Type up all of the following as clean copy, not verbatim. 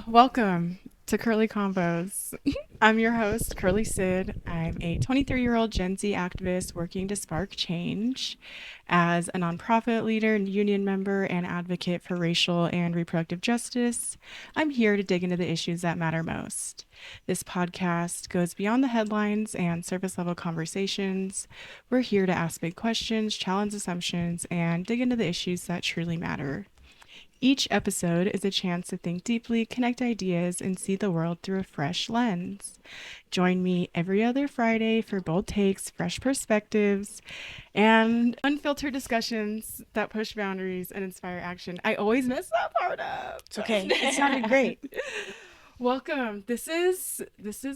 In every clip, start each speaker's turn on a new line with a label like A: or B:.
A: Welcome to Curly Convos. I'm your host, Curly Cid. I'm a 23-year-old Gen Z activist working to spark change. As a nonprofit leader and union member and advocate for racial and reproductive justice, I'm here to dig into the issues that matter most. This podcast goes beyond the headlines and surface level conversations. We're here to ask big questions, challenge assumptions, and dig into the issues that truly matter. Each episode is a chance to think deeply, connect ideas, and see the world through a fresh lens. Join me every other Friday for bold takes, fresh perspectives, and unfiltered discussions that push boundaries and inspire action. I always mess that part up.
B: It's okay. It sounded great.
A: Welcome. This is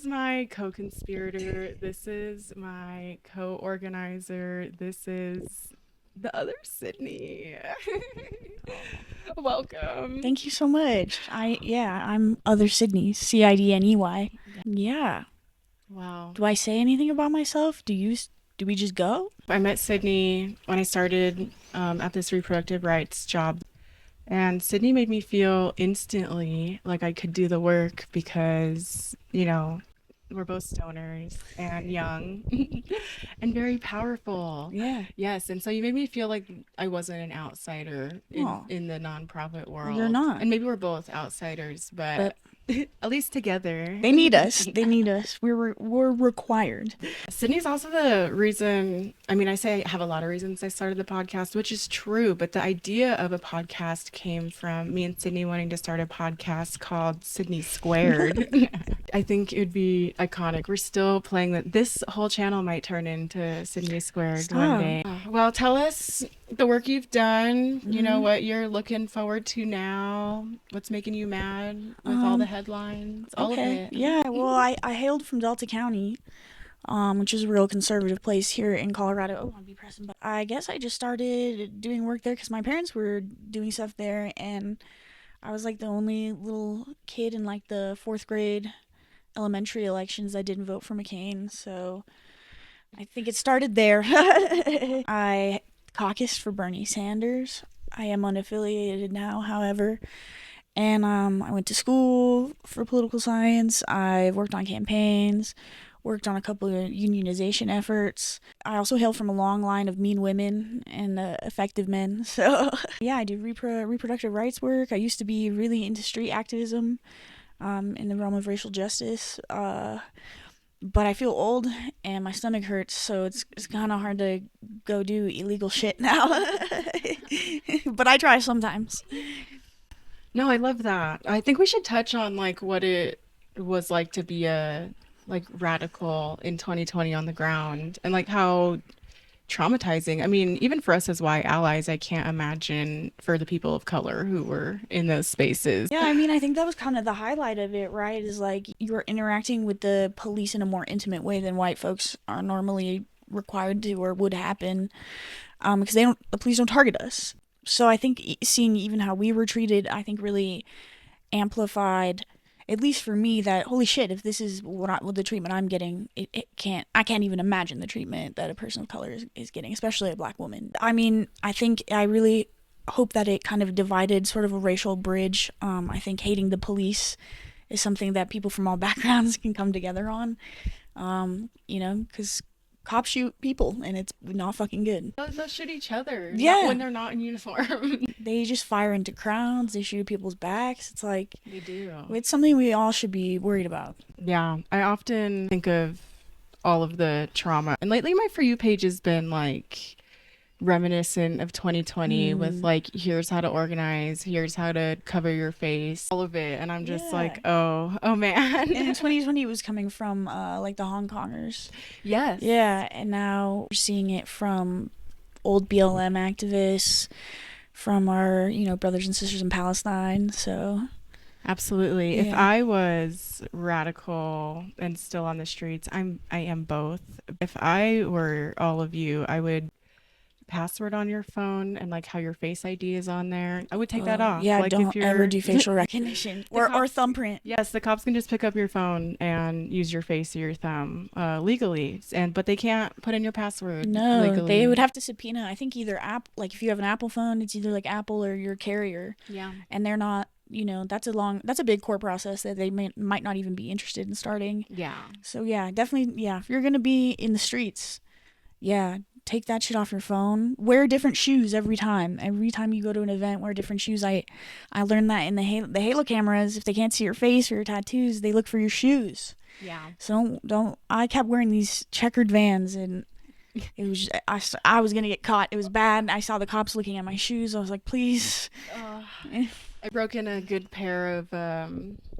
A: my co-conspirator. This is my co-organizer. This is the other Cidney. Welcome.
B: Thank you so much. I'm other Cidney, Cidney. Yeah.
A: Wow.
B: Do I say anything about myself? Do we just go?
A: I met Cidney when I started at this reproductive rights job. And Cidney made me feel instantly like I could do the work because, we're both stoners and young and very powerful.
B: Yeah.
A: Yes. And so you made me feel like I wasn't an outsider in the nonprofit world.
B: You're not.
A: And maybe we're both outsiders, but at least together.
B: They need us. We're required.
A: Cidney's also the reason, I say I have a lot of reasons I started the podcast, which is true, but the idea of a podcast came from me and Cidney wanting to start a podcast called Cidney Squared. I think it would be iconic. We're still playing that. This whole channel might turn into Cidney Squared one day. Well, tell us the work you've done, what you're looking forward to now, what's making you mad with all the headlines, all of it.
B: Yeah, well, I hailed from Delta County, which is a real conservative place here in Colorado. Oh, I'll be pressing, but I guess I just started doing work there because my parents were doing stuff there, and I was like the only little kid in like the 4th grade elementary elections that didn't vote for McCain, so I think it started there. I caucused for Bernie Sanders. I am unaffiliated now, however, and I went to school for political science. I've worked on campaigns, worked on a couple of unionization efforts. I also hail from a long line of mean women and effective men, so yeah, I do reproductive rights work. I used to be really into street activism in the realm of racial justice, but I feel old and my stomach hurts, so it's kind of hard to go do illegal shit now. But I try sometimes.
A: No, I love that. I think we should touch on what it was like to be a radical in 2020 on the ground, and how traumatizing. Even for us as white allies, I can't imagine for the people of color who were in those spaces.
B: Yeah, I think that was kind of the highlight of it, right? Is you're interacting with the police in a more intimate way than white folks are normally required to or would happen, because the police don't target us. So I think seeing even how we were treated, I think really amplified, at least for me, that holy shit, if this is what the treatment I'm getting, I can't even imagine the treatment that a person of color is getting, especially a black woman. I think I really hope that it kind of divided sort of a racial bridge. I think hating the police is something that people from all backgrounds can come together on, because cops shoot people and it's not fucking good.
A: They'll shoot each other.
B: Yeah.
A: When they're not in uniform.
B: They just fire into crowds. They shoot at people's backs. It's like,
A: they do.
B: It's something we all should be worried about.
A: Yeah. I often think of all of the trauma. And lately my For You page has been reminiscent of 2020 with here's how to organize, here's how to cover your face, all of it. And I'm just oh man.
B: And in 2020 it was coming from the Hong Kongers.
A: Yes.
B: Yeah, and now we're seeing it from old BLM activists, from our brothers and sisters in Palestine. So
A: absolutely.
B: Yeah.
A: If I was radical and still on the streets, I am both. If I were all of you, I would password on your phone and how your Face ID is on there. I would take that off.
B: Yeah, don't ever do facial recognition or thumbprint.
A: Yes, the cops can just pick up your phone and use your face or your thumb legally, but they can't put in your password.
B: No,
A: legally.
B: They would have to subpoena. I think either if you have an Apple phone, it's either Apple or your carrier.
A: Yeah,
B: and they're not that's a big core process that they might not even be interested in starting.
A: Yeah.
B: So yeah, definitely, yeah, if you're gonna be in the streets, yeah, take that shit off your phone. Wear different shoes every time. Every time you go to an event, wear different shoes. I learned that in the Halo cameras. If they can't see your face or your tattoos, they look for your shoes.
A: Yeah.
B: So don't. I kept wearing these checkered Vans, and it was I was gonna get caught. It was bad. I saw the cops looking at my shoes. I was like, please.
A: I broke in a good pair of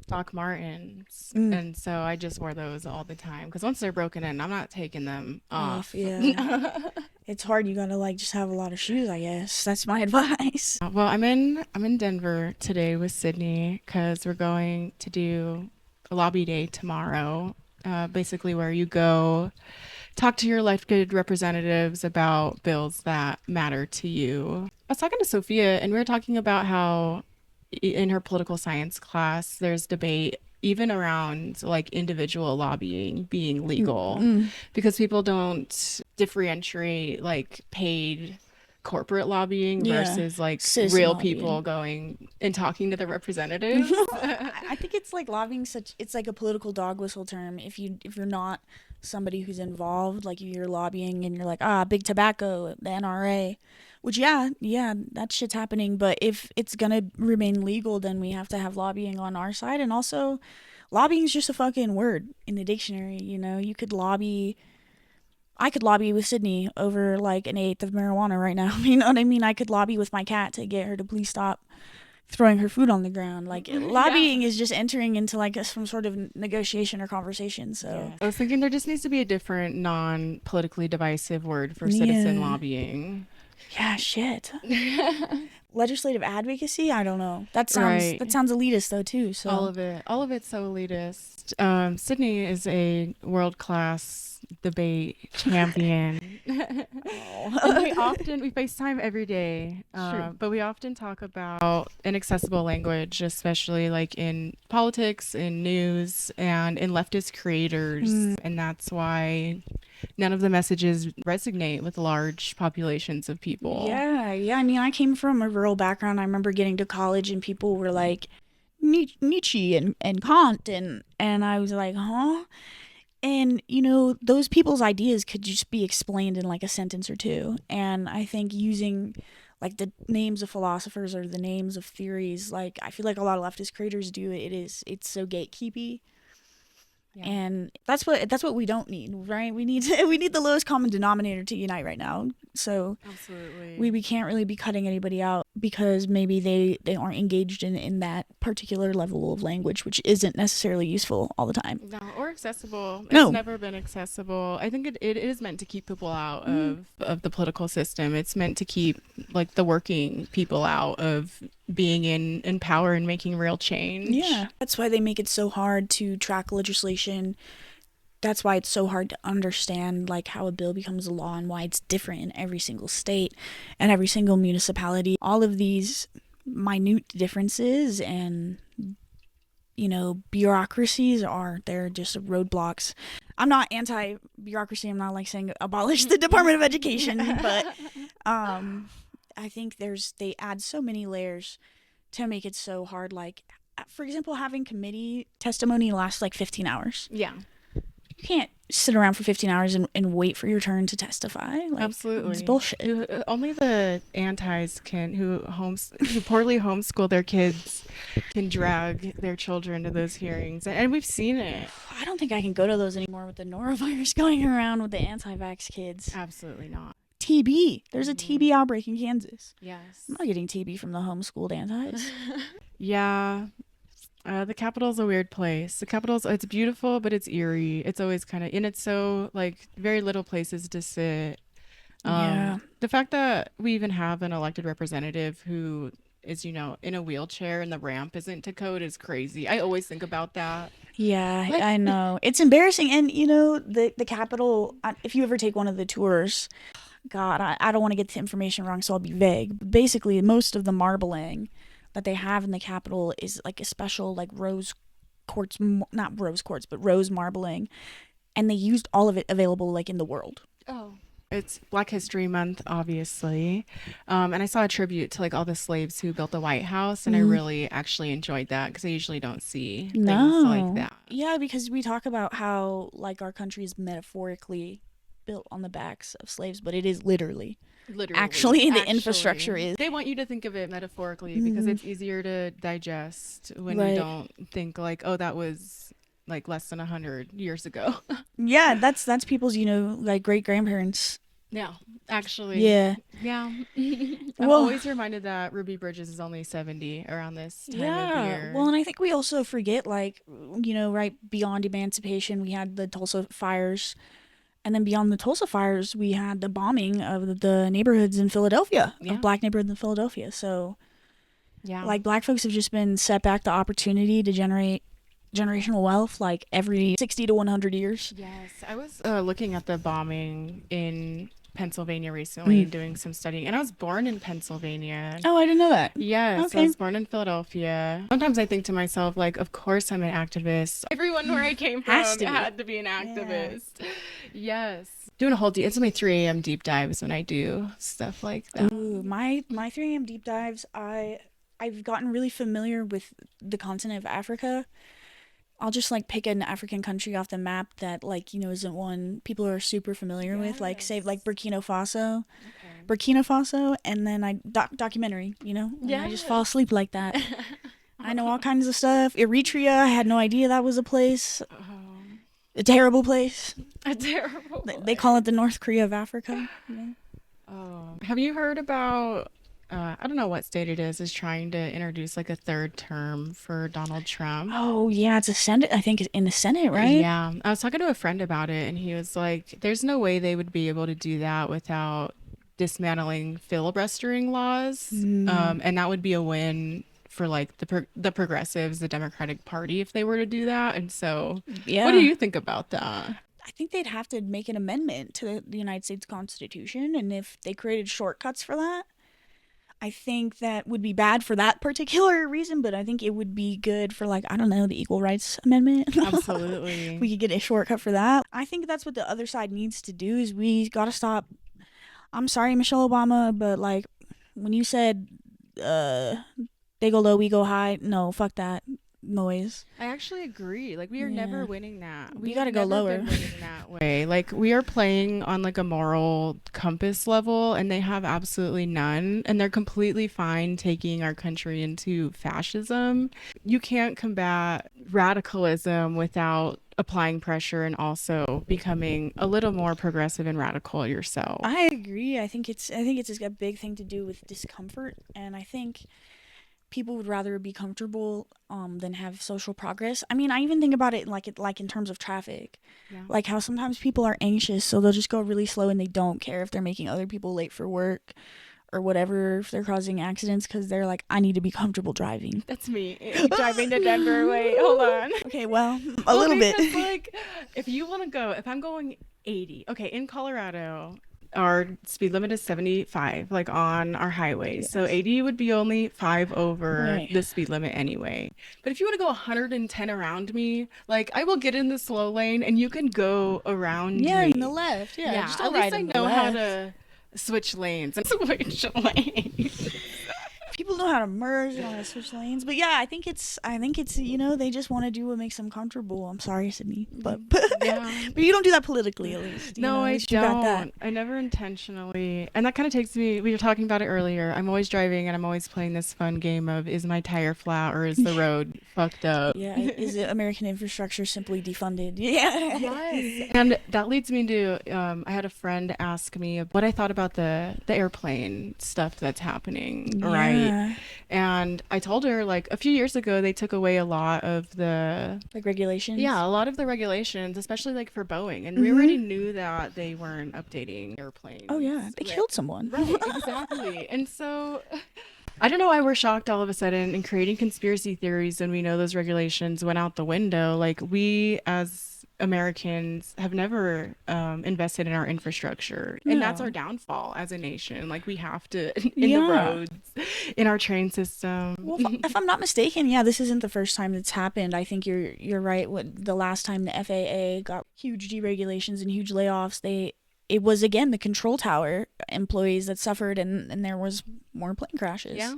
A: Doc Martens, and so I just wore those all the time because once they're broken in, I'm not taking them off.
B: Yeah. It's hard. You gotta like just have a lot of shoes, I guess. That's my advice.
A: Well, I'm in Denver today with Cidney because we're going to do a lobby day tomorrow. Basically, where you go talk to your elected representatives about bills that matter to you. I was talking to Sophia, and we were talking about how in her political science class, there's debate even around like individual lobbying being legal because people don't differentiate like paid corporate lobbying versus like
B: Citizen
A: real
B: lobbying.
A: people going and talking to the representatives.
B: I think it's like lobbying it's like a political dog whistle term. If you're not somebody who's involved, like you're lobbying and you're like, big tobacco, the NRA, which yeah, that shit's happening. But if it's gonna remain legal, then we have to have lobbying on our side. And also, lobbying is just a fucking word in the dictionary. You could lobby. I could lobby with Cidney over like an eighth of marijuana right now. You know what I mean? I could lobby with my cat to get her to please stop throwing her food on the ground. Like lobbying is just entering into like some sort of negotiation or conversation. So
A: I was thinking there just needs to be a different non-politically divisive word for citizen lobbying.
B: Yeah, shit. Legislative advocacy? I don't know. That sounds elitist though too. So
A: all of it's so elitist. Cidney is a world-class debate champion. And we FaceTime every day, but we often talk about inaccessible language, especially like in politics, in news, and in leftist creators. And that's why none of the messages resonate with large populations of people.
B: Yeah. I mean, I came from a rural background. I remember getting to college and people were like Nietzsche and Kant, and I was like, huh? And those people's ideas could just be explained in like a sentence or two. And I think using like the names of philosophers or the names of theories, like I feel like a lot of leftist creators do, it's so gatekeepy. Yeah. And that's what we don't need, right? We need the lowest common denominator to unite right now. So
A: absolutely,
B: we can't really be cutting anybody out because maybe they aren't engaged in that particular level of language, which isn't necessarily useful all the time.
A: No, or accessible.
B: No.
A: It's never been accessible. I think it is meant to keep people out of the political system. It's meant to keep like the working people out of being in power and making real change.
B: Yeah. That's why they make it so hard to track legislation. That's why it's so hard to understand like how a bill becomes a law and why it's different in every single state and every single municipality. All of these minute differences and bureaucracies they're just roadblocks. I'm not anti-bureaucracy. I'm not like saying abolish the Department of Education, but I think they add so many layers to make it so hard. Like, for example, having committee testimony lasts like 15 hours.
A: Yeah.
B: You can't sit around for 15 hours and wait for your turn to testify. Like,
A: absolutely.
B: It's bullshit.
A: Only the antis who poorly homeschool their kids can drag their children to those hearings. And we've seen it.
B: I don't think I can go to those anymore with the norovirus going around with the anti-vax kids.
A: Absolutely not.
B: TB. There's a TB outbreak in Kansas.
A: Yes.
B: I'm not getting TB from the homeschooled antis.
A: Yeah. The Capitol's a weird place. It's beautiful, but it's eerie. It's always kind of, and it's so like very little places to sit. The fact that we even have an elected representative who is, in a wheelchair and the ramp isn't to code is crazy. I always think about that.
B: Yeah, I know. It's embarrassing. And, the Capitol, if you ever take one of the tours, God, I don't want to get the information wrong, so I'll be vague. But basically, most of the marbling that they have in the Capitol is like a special like rose quartz, not rose quartz, but rose marbling. And they used all of it available like in the world.
A: Oh. It's Black History Month, obviously. And I saw a tribute to like all the slaves who built the White House, and I
B: Mm,
A: really actually enjoyed that because I usually don't see things like
B: no.
A: that.
B: Yeah, because we talk about how like our country is metaphorically built on the backs of slaves, but it is literally.
A: Literally,
B: Actually, the infrastructure
A: actually.
B: is.
A: They want you to think of it metaphorically because
B: Mm,
A: it's easier to digest when you
B: right.
A: don't think like, oh, that was like less than 100 years ago.
B: Yeah, that's people's, like great grandparents.
A: Yeah, actually.
B: Yeah.
A: Yeah. I'm
B: Well,
A: always reminded that Ruby Bridges is only 70 around this time of
B: yeah. Well,
A: year.
B: and I think we also forget, like, right beyond emancipation, we had the Tulsa fires. And then beyond the Tulsa fires, we had the bombing of the neighborhoods in Philadelphia, of
A: Yeah.
B: black neighborhoods in Philadelphia. So,
A: Yeah.
B: like, black folks have just been set back the opportunity to generate generational wealth, like, every 60 to 100 years.
A: Yes. I was looking at the bombing in Pennsylvania recently
B: Mm.
A: and doing some studying. And I was born in Pennsylvania.
B: Oh, I didn't know that.
A: Yes, I
B: Okay.
A: was born in Philadelphia. Sometimes I think to myself, like, of course I'm an activist. Everyone where I came
B: Has
A: from
B: to be.
A: had to be an
B: Yeah.
A: activist. Yes. Doing a whole it's my 3 a.m. deep dives when I do stuff like that.
B: Ooh, my 3 a.m. deep dives, I've gotten really familiar with the continent of Africa. I'll just like pick an African country off the map that like isn't one people are super familiar with, like say like
A: Yes.
B: Burkina Faso,
A: Okay.
B: and then I documentary, and I just fall
A: Yes.
B: asleep like that. I know all kinds of stuff. Eritrea, I had no idea that was a place,
A: Oh,
B: a terrible place.
A: a terrible
B: They call it
A: place.
B: the North Korea of Africa. Yeah.
A: Oh, have you heard about? I don't know what state it is trying to introduce like a third term for Donald Trump.
B: Oh yeah, it's a Senate. I think it's in the Senate, right?
A: Yeah, I was talking to a friend about it, and he was like, "There's no way they would be able to do that without dismantling filibustering laws,
B: Mm,
A: and that would be a win for like the progressives, the Democratic Party, if they were to do that." And so, what do
B: yeah.
A: you think about that?
B: I think they'd have to make an amendment to the United States Constitution, and if they created shortcuts for that, I think that would be bad for that particular reason, but I think it would be good for, like, I don't know, the Equal Rights Amendment.
A: Absolutely.
B: We could get a shortcut for that. I think that's what the other side needs to do is we gotta stop. I'm sorry, Michelle Obama, but like when you said uh they go low, we go high, no, fuck that noise.
A: I actually agree. Like we are never
B: Yeah.
A: winning that. We
B: We
A: have
B: gotta go
A: never
B: lower.
A: been winning that way. Like we are playing on like a moral compass level and they have absolutely none and they're completely fine taking our country into fascism. You can't combat radicalism without applying pressure and also becoming a little more progressive and radical yourself.
B: I agree. I think it's a big thing to do with discomfort, and I think people would rather be comfortable than have social progress. I mean, I even think about it like in terms of traffic,
A: Yeah.
B: like how sometimes people are anxious, so they'll just go really slow and they don't care if they're making other people late for work or whatever, if they're causing accidents because they're like, I need to be comfortable driving.
A: That's me driving to Denver. Wait, hold on.
B: Okay, well, a
A: Well,
B: little bit.
A: because like if you want to go, if I'm going 80, okay, in Colorado, our speed limit is 75, like on our highways. So
B: Yes.
A: 80 would be only five over
B: Right.
A: the speed limit anyway. But if you want to go 110 around me, like I will get in the slow lane and you can go around
B: Yeah, in the
A: me.
B: left. Yeah,
A: Yeah,
B: just
A: at
B: don't
A: least
B: ride
A: I
B: in the
A: know how
B: left.
A: to switch lanes and switch lanes.
B: People know how to merge and how to switch lanes, but yeah, I think it's they just want to do what makes them comfortable. I'm sorry, Cidney, but
A: Yeah.
B: but you don't do that politically, at least.
A: No,
B: At
A: I
B: least you got that.
A: don't. I never intentionally. And that kind of takes me, we were talking about it earlier. I'm always driving and I'm always playing this fun game of is my tire flat or is the road fucked up?
B: Yeah, is it American infrastructure simply defunded? Yeah.
A: Yes. And that leads me to I had a friend ask me what I thought about the airplane stuff that's happening, right?
B: Yeah.
A: And I told her like a few years ago they took away a lot of the
B: Like regulations.
A: yeah, a lot of the regulations, especially like for Boeing. And we already
B: Mhm.
A: knew that they weren't updating
B: Oh yeah,
A: airplanes.
B: they
A: Right.
B: killed someone.
A: Right, exactly. And so I don't know why we're shocked all of a sudden and creating conspiracy theories when we know those regulations went out the window. Like we as Americans have never invested in our infrastructure, and that's our
B: No.
A: downfall as a nation. Like we have to in the
B: Yeah.
A: roads, in our train
B: Well,
A: system.
B: if I'm not mistaken, yeah, this isn't the first time that's happened. I think you're right. What the last time the FAA got huge deregulations and huge layoffs, they it was, again, the control tower employees that suffered, and there was more plane crashes.
A: Yeah.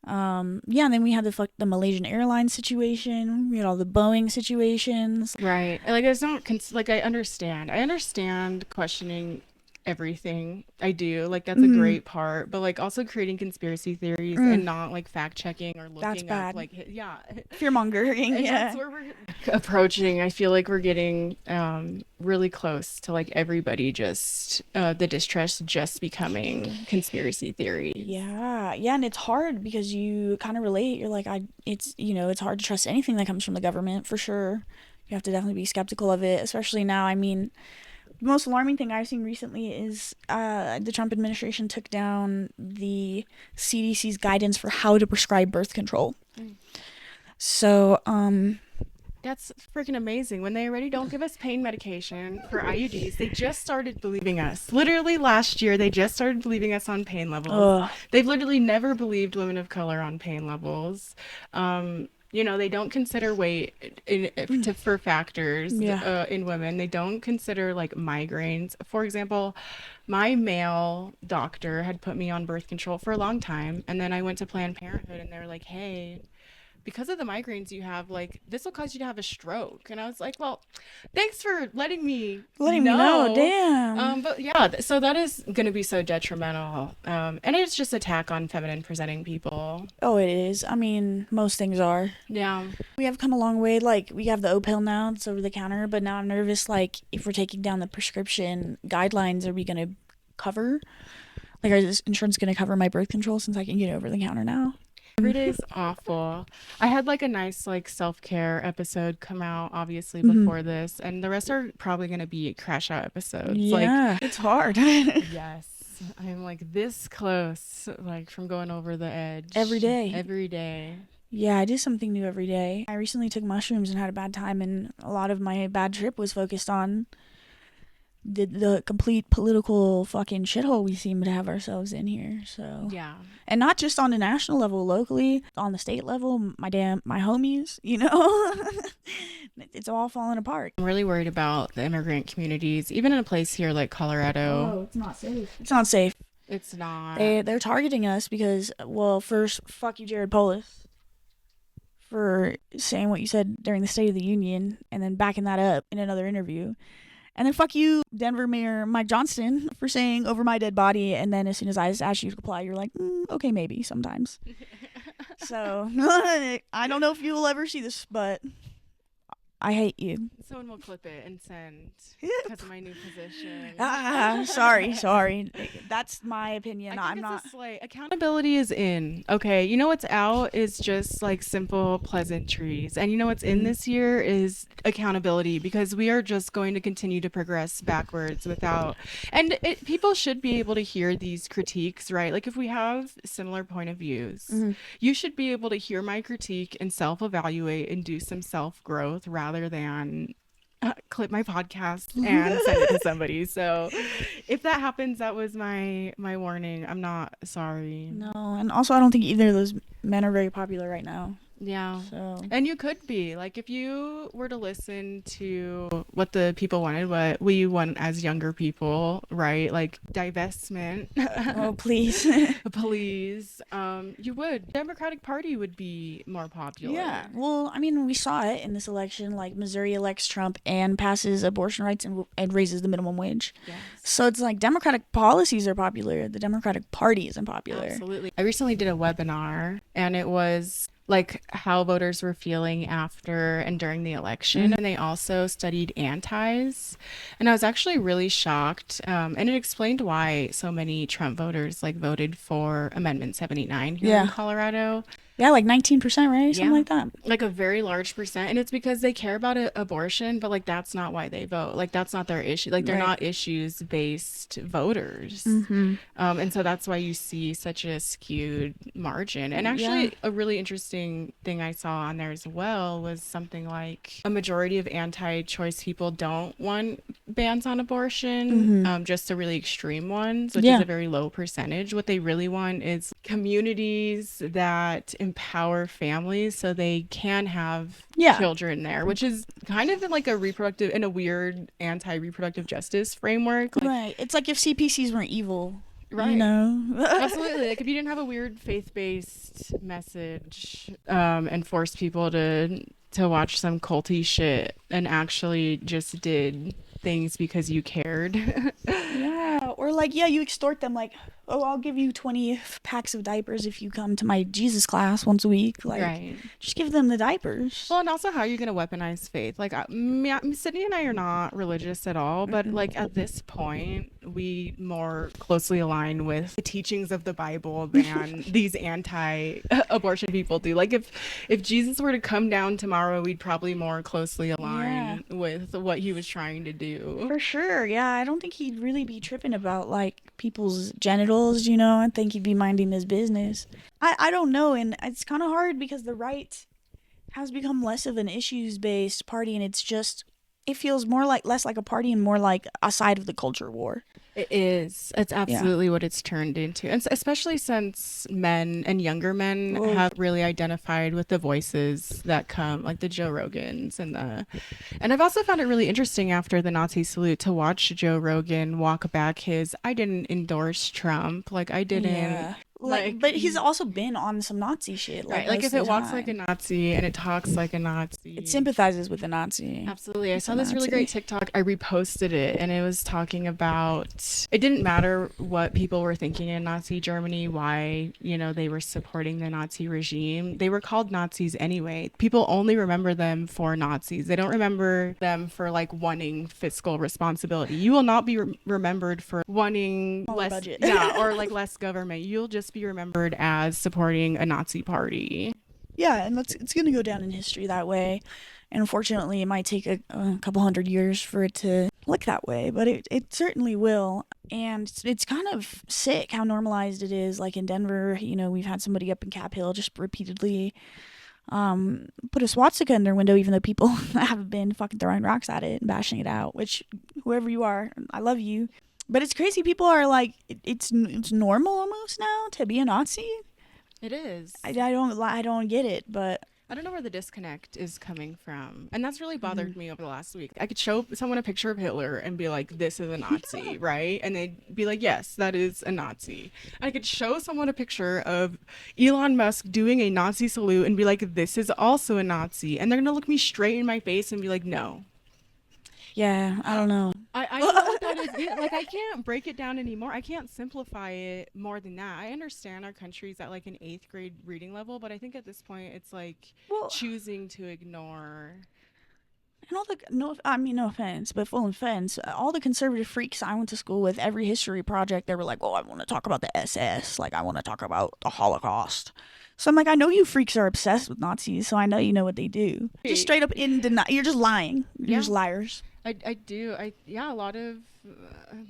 B: Yeah, and then we had the Malaysian Airlines situation. We had all the Boeing situations.
A: Right. Like, it's not like, I understand questioning everything. I do. Like, that's a great part. But like, also creating conspiracy theories and not like fact checking or
B: That's
A: looking
B: bad.
A: up like, yeah.
B: Fear mongering.
A: And
B: Yeah.
A: that's where we're approaching. I feel like we're getting really close to like everybody just the distrust just becoming conspiracy theories.
B: Yeah, yeah, and it's hard because you kind of relate. You're like, it's hard to trust anything that comes from the government, for sure. You have to definitely be skeptical of it, especially now. I mean, the most alarming thing I've seen recently is the Trump administration took down the CDC's guidance for how to prescribe birth control. So,
A: That's freaking amazing. When they already don't give us pain medication for IUDs, they just started believing us. Literally last year, they just started believing us on pain levels.
B: ugh,
A: They've literally never believed women of color on pain levels. They don't consider weight for factors
B: Yeah.
A: in women. They don't consider like migraines. For example, my male doctor had put me on birth control for a long time, and then I went to Planned Parenthood, and they were like, "Hey, because of the migraines you have, like, this will cause you to have a stroke." And I was like, well, thanks for letting me
B: know. Damn.
A: But yeah, so that is going to be so detrimental. And it's just attack on feminine presenting people.
B: Oh, it is. I mean, most things are.
A: Yeah.
B: We have come a long way. Like, we have the O pill now, it's over the counter, but now I'm nervous, like, if we're taking down the prescription guidelines, are we going to cover? Like, is insurance going to cover my birth control since I can get over the counter now?
A: Every day is awful. I had like a nice like self-care episode come out obviously before this, and the rest are probably going to be crash out episodes.
B: Yeah, it's hard.
A: Yes. I'm like this close, like from going over the edge.
B: Every day.
A: Every day.
B: Yeah, I do something new every day. I recently took mushrooms and had a bad time, and a lot of my bad trip was focused on the complete political fucking shithole we seem to have ourselves in here. So
A: yeah,
B: and not just on the national level, locally, on the state level, my homies, it's all falling apart.
A: I'm really worried about the immigrant communities, even in a place here like Colorado.
B: Oh, it's not safe. It's not safe.
A: It's not.
B: They're targeting us because, well, first, fuck you, Jared Polis, for saying what you said during the State of the Union, and then backing that up in another interview. And then fuck you, Denver Mayor Mike Johnston, for saying over my dead body. And then as soon as I asked you to comply, you're like, okay, maybe sometimes. So I don't know if you will ever see this, but I hate you.
A: Someone will clip it and send because of my new position.
B: Sorry. That's my opinion. I'm not.
A: Accountability is in. Okay, you know what's out is just like simple pleasantries, and you know what's in this year is accountability, because we are just going to continue to progress backwards without. And people should be able to hear these critiques, right? Like if we have similar point of views, you should be able to hear my critique and self-evaluate and do some self-growth rather than clip my podcast and send it to somebody. So if that happens, that was my warning. I'm not sorry.
B: No, and also I don't think either of those men are very popular right now.
A: Yeah.
B: So.
A: And you could be like, if you were to listen to what the people wanted, what we want as younger people, right? Like divestment.
B: Oh, please.
A: Please. You would. Democratic Party would be more popular.
B: Yeah. Well, I mean, we saw it in this election. Like Missouri elects Trump and passes abortion rights and raises the minimum wage. Yes. So it's like Democratic policies are popular. The Democratic Party isn't popular.
A: Absolutely. I recently did a webinar, and it was like how voters were feeling after and during the election. And they also studied antis. And I was actually really shocked. And it explained why so many Trump voters like voted for Amendment 79 here in Colorado.
B: Yeah, like 19%, right? Something like that.
A: Like a very large percent. And it's because they care about abortion, but like that's not why they vote. Like that's not their issue. Like they're not issues-based voters. And so that's why you see such a skewed margin. And actually a really interesting thing I saw on there as well was something like a majority of anti-choice people don't want bans on abortion, just the really extreme ones, which is a very low percentage. What they really want is communities that empower families so they can have
B: Yeah.
A: children there, which is kind of like in a weird anti-reproductive justice framework. Like,
B: Right. It's like if CPCs weren't evil,
A: right. Absolutely.
B: Absolutely.
A: Like if you didn't have a weird faith-based message, and forced people to watch some culty shit and actually just did things because you cared.
B: Yeah, or like, yeah, you extort them, like, oh, I'll give you 20 packs of diapers if you come to my Jesus class once a week. Like,
A: Right.
B: just give them the diapers.
A: Well, and also how are you going to weaponize faith? Like, Cidney and I are not religious at all, but like at this point, we more closely align with the teachings of the Bible than these anti-abortion people do. Like, if Jesus were to come down tomorrow, we'd probably more closely align with what he was trying to do.
B: For sure, yeah. I don't think he'd really be tripping about like people's genitals, you know. I think he'd be minding his business. I don't know, and it's kind of hard because the right has become less of an issues-based party, and it feels less like a party and more like a side of the culture war.
A: It is. It's absolutely what it's turned into. And especially since men and younger men have really identified with the voices that come, like the Joe Rogans and I've also found it really interesting after the Nazi salute to watch Joe Rogan walk back his, I didn't endorse Trump. Like I didn't.
B: Yeah. Like, but he's also been on some Nazi shit.
A: Right. Like if it walks like a Nazi and it talks like a Nazi.
B: It sympathizes with the Nazi.
A: Absolutely. I saw this really great TikTok. I reposted it and it was talking about, it didn't matter what people were thinking in Nazi Germany, why, you know, they were supporting the Nazi regime. They were called Nazis anyway. People only remember them for Nazis. They don't remember them for like wanting fiscal responsibility. You will not be remembered for wanting less budget. Yeah, or like less government. You'll just be remembered as supporting a Nazi party.
B: Yeah, and it's going to go down in history that way. And unfortunately, it might take a couple hundred years for it to look that way, but it certainly will. And it's kind of sick how normalized it is. Like in Denver, you know, we've had somebody up in Cap Hill just repeatedly put a swastika in their window, even though people have been fucking throwing rocks at it and bashing it out, which whoever you are, I love you. But it's crazy. People are like, it's normal almost now to be a Nazi.
A: It is.
B: I don't get it, but
A: I don't know where the disconnect is coming from. And that's really bothered me over the last week. I could show someone a picture of Hitler and be like, this is a Nazi, right? And they'd be like, yes, that is a Nazi. And I could show someone a picture of Elon Musk doing a Nazi salute and be like, this is also a Nazi. And they're going to look me straight in my face and be like, no.
B: Yeah, I don't know.
A: I know what that is. Like, I can't break it down anymore. I can't simplify it more than that. I understand our country's at like an 8th grade reading level, but I think at this point it's like choosing to ignore.
B: And all the no offense, but full offense, all the conservative freaks I went to school with, every history project, they were like, "Oh, I want to talk about the SS. Like, I want to talk about the Holocaust." So I'm like, I know you freaks are obsessed with Nazis, so I know you know what they do. Just straight up in denial. You're just lying. You're just liars.
A: I do. A lot of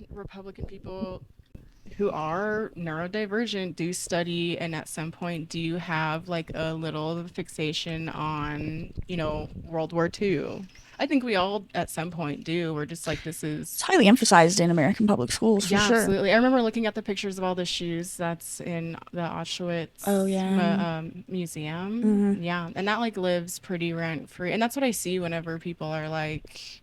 A: Republican people who are neurodivergent do study and at some point do have like a little fixation on, you know, World War II. I think we all at some point do. We're just like, this is...
B: It's highly emphasized in American public schools, for sure.
A: Absolutely. I remember looking at the pictures of all the shoes that's in the Auschwitz museum. Mm-hmm. Yeah. And that like lives pretty rent free. And that's what I see whenever people are like,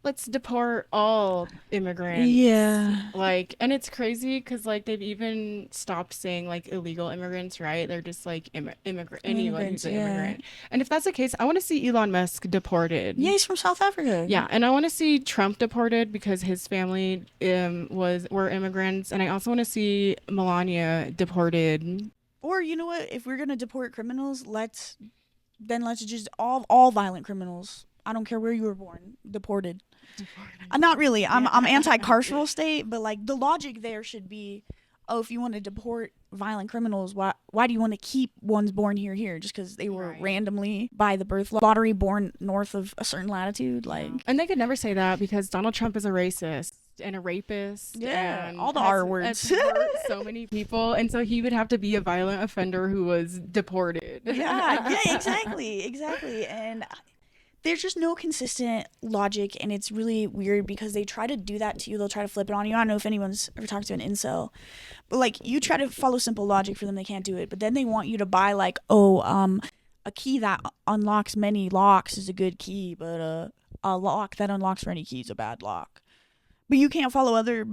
A: let's deport all immigrants.
B: Yeah.
A: Like, and it's crazy because like they've even stopped saying like illegal immigrants, right? They're just like anyone who's an immigrant. And if that's the case, I want to see Elon Musk deported.
B: Yeah, he's from South Africa.
A: Yeah, and I want to see Trump deported because his family were immigrants, and I also want to see Melania deported.
B: Or you know what? If we're gonna deport criminals, let's just all violent criminals. I don't care where you were born, deported. Not really. I'm anti-carceral state, but like the logic there should be, oh, if you want to deport violent criminals, why do you want to keep ones born here just because they were randomly by the birth lottery born north of a certain latitude? Like,
A: and they could never say that because Donald Trump is a racist and a rapist.
B: Yeah,
A: and
B: all the R words.
A: Hurt so many people, and so he would have to be a violent offender who was deported.
B: Yeah, exactly, and there's just no consistent logic, and it's really weird because they try to do that to you. They'll try to flip it on you. I don't know if anyone's ever talked to an incel, but like you try to follow simple logic for them, they can't do it. But then they want you to buy like, a key that unlocks many locks is a good key, but a lock that unlocks for any key is a bad lock. But you can't follow other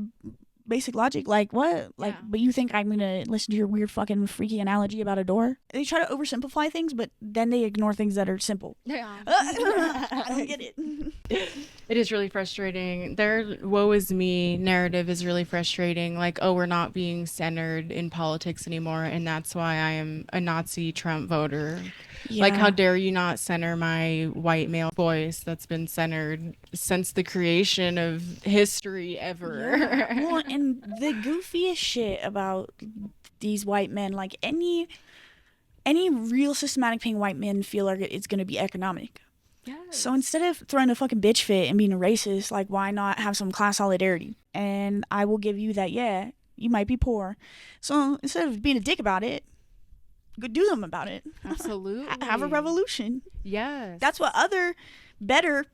B: basic logic. Like what? Like, but you think I'm gonna listen to your weird fucking freaky analogy about a door? They try to oversimplify things, but then they ignore things that are simple.
A: Yeah.
B: I don't get it.
A: It is really frustrating. Their woe is me narrative is really frustrating. Like, oh, we're not being centered in politics anymore, and that's why I am a Nazi Trump voter. Yeah. Like, how dare you not center my white male voice that's been centered since the creation of history ever.
B: Yeah. Well, and the goofiest shit about these white men, like any real systematic thing white men feel like it's going to be economic. Yes. So instead of throwing a fucking bitch fit and being a racist, like, why not have some class solidarity? And I will give you that, yeah, you might be poor. So instead of being a dick about it, go do something about it.
A: Absolutely.
B: Have a revolution.
A: Yes.
B: That's what other better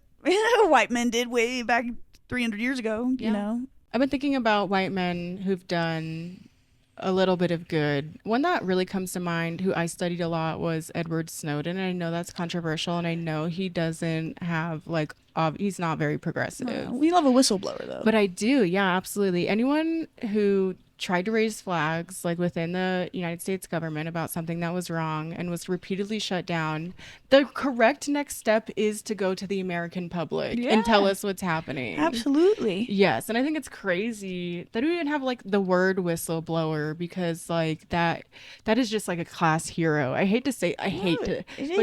B: white men did way back 300 years ago, you know?
A: I've been thinking about white men who've done a little bit of good. One that really comes to mind, who I studied a lot, was Edward Snowden. And I know that's controversial, and I know he doesn't have like he's not very progressive.
B: We love a whistleblower though.
A: But I do, yeah, absolutely. Anyone who tried to raise flags like within the United States government about something that was wrong and was repeatedly shut down, the correct next step is to go to the American public and tell us what's happening.
B: Absolutely.
A: Yes. And I think it's crazy that we even have like the word whistleblower, because like that is just like a class hero. I hate to say but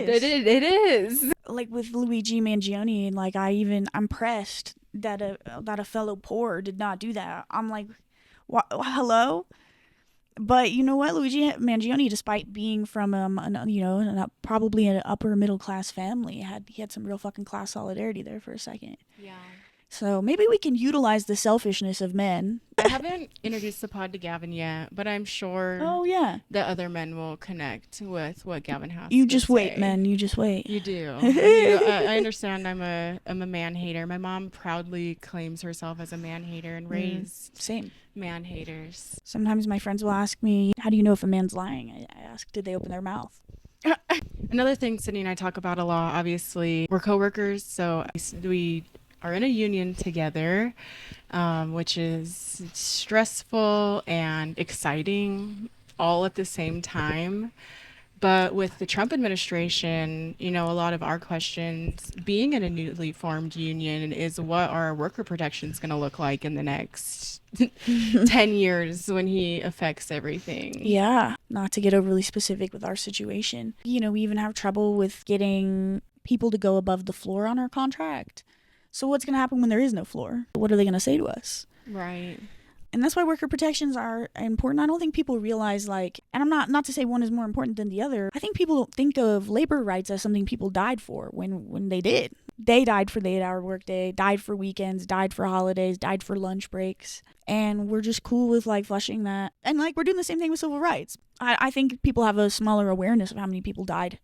A: it is.
B: Like with Luigi Mangione, like I'm pressed that a fellow poor did not do that. I'm like, hello? But you know what? Luigi Mangione, despite being from probably an upper middle class family, he had some real fucking class solidarity there for a second. Yeah. So maybe we can utilize the selfishness of men.
A: I haven't introduced the pod to Gavin yet, but I'm sure the other men will connect with what Gavin has
B: to just say. Wait, men. You just wait.
A: You do. I understand I'm a man hater. My mom proudly claims herself as a man hater and raised
B: same
A: man haters.
B: Sometimes my friends will ask me, how do you know if a man's lying? I ask, did they open their mouth?
A: Another thing Cidney and I talk about a lot, obviously, we're coworkers, so we are in a union together, which is stressful and exciting all at the same time. But with the Trump administration, a lot of our questions, being in a newly formed union, is what are worker protections going to look like in the next 10 years when he affects everything?
B: Yeah, not to get overly specific with our situation. We even have trouble with getting people to go above the floor on our contract. So what's going to happen when there is no floor? What are they going to say to us?
A: Right.
B: And that's why worker protections are important. I don't think people realize, and I'm not to say one is more important than the other. I think people think of labor rights as something people died for when they did. They died for the 8-hour workday, died for weekends, died for holidays, died for lunch breaks. And we're just cool with flushing that. And we're doing the same thing with civil rights. I think people have a smaller awareness of how many people died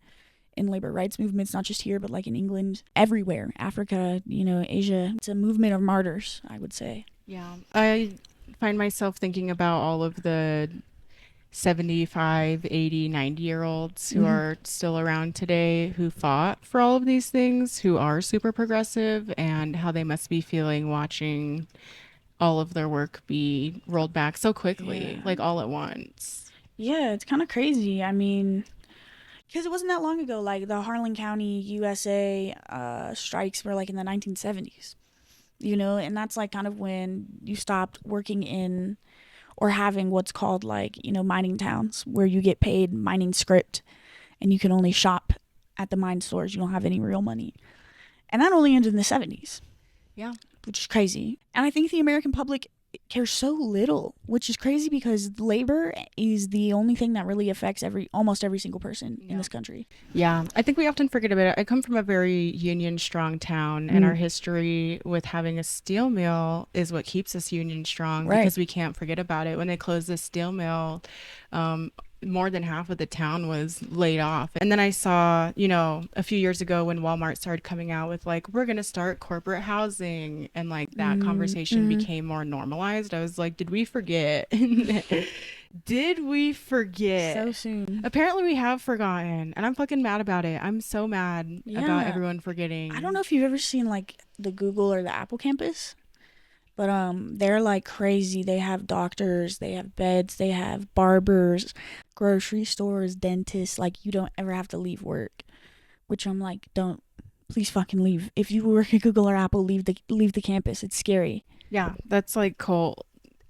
B: in labor rights movements, not just here, but in England, everywhere, Africa, Asia. It's a movement of martyrs, I would say.
A: Yeah. I find myself thinking about all of the 75, 80, 90-year-olds who are still around today, who fought for all of these things, who are super progressive, and how they must be feeling watching all of their work be rolled back so quickly, all at once.
B: Yeah, it's kind of crazy. I mean, because it wasn't that long ago, the Harlan County, USA strikes were in the 1970s, and that's kind of when you stopped working in or having what's called mining towns, where you get paid mining script and you can only shop at the mine stores. You don't have any real money. And that only ended in the 70s.
A: Yeah.
B: Which is crazy. And I think the American public cares so little, which is crazy because labor is the only thing that really affects almost every single person in this country.
A: Yeah, I think we often forget about it. I come from a very union strong town, and our history with having a steel mill is what keeps us union strong, because we can't forget about it. When they closed the steel mill, more than half of the town was laid off. And then I saw, a few years ago when Walmart started coming out with like, we're going to start corporate housing, and like that conversation became more normalized. I was like, did we forget? Did we forget?
B: So soon.
A: Apparently we have forgotten, and I'm fucking mad about it. I'm so mad about everyone forgetting.
B: I don't know if you've ever seen like the Google or the Apple campus, but they're like crazy. They have doctors, they have beds, they have barbers, grocery stores, dentists. Like, you don't ever have to leave work, which I'm like, don't, please fucking leave. If you work at Google or Apple, leave the campus. It's scary.
A: Yeah, that's like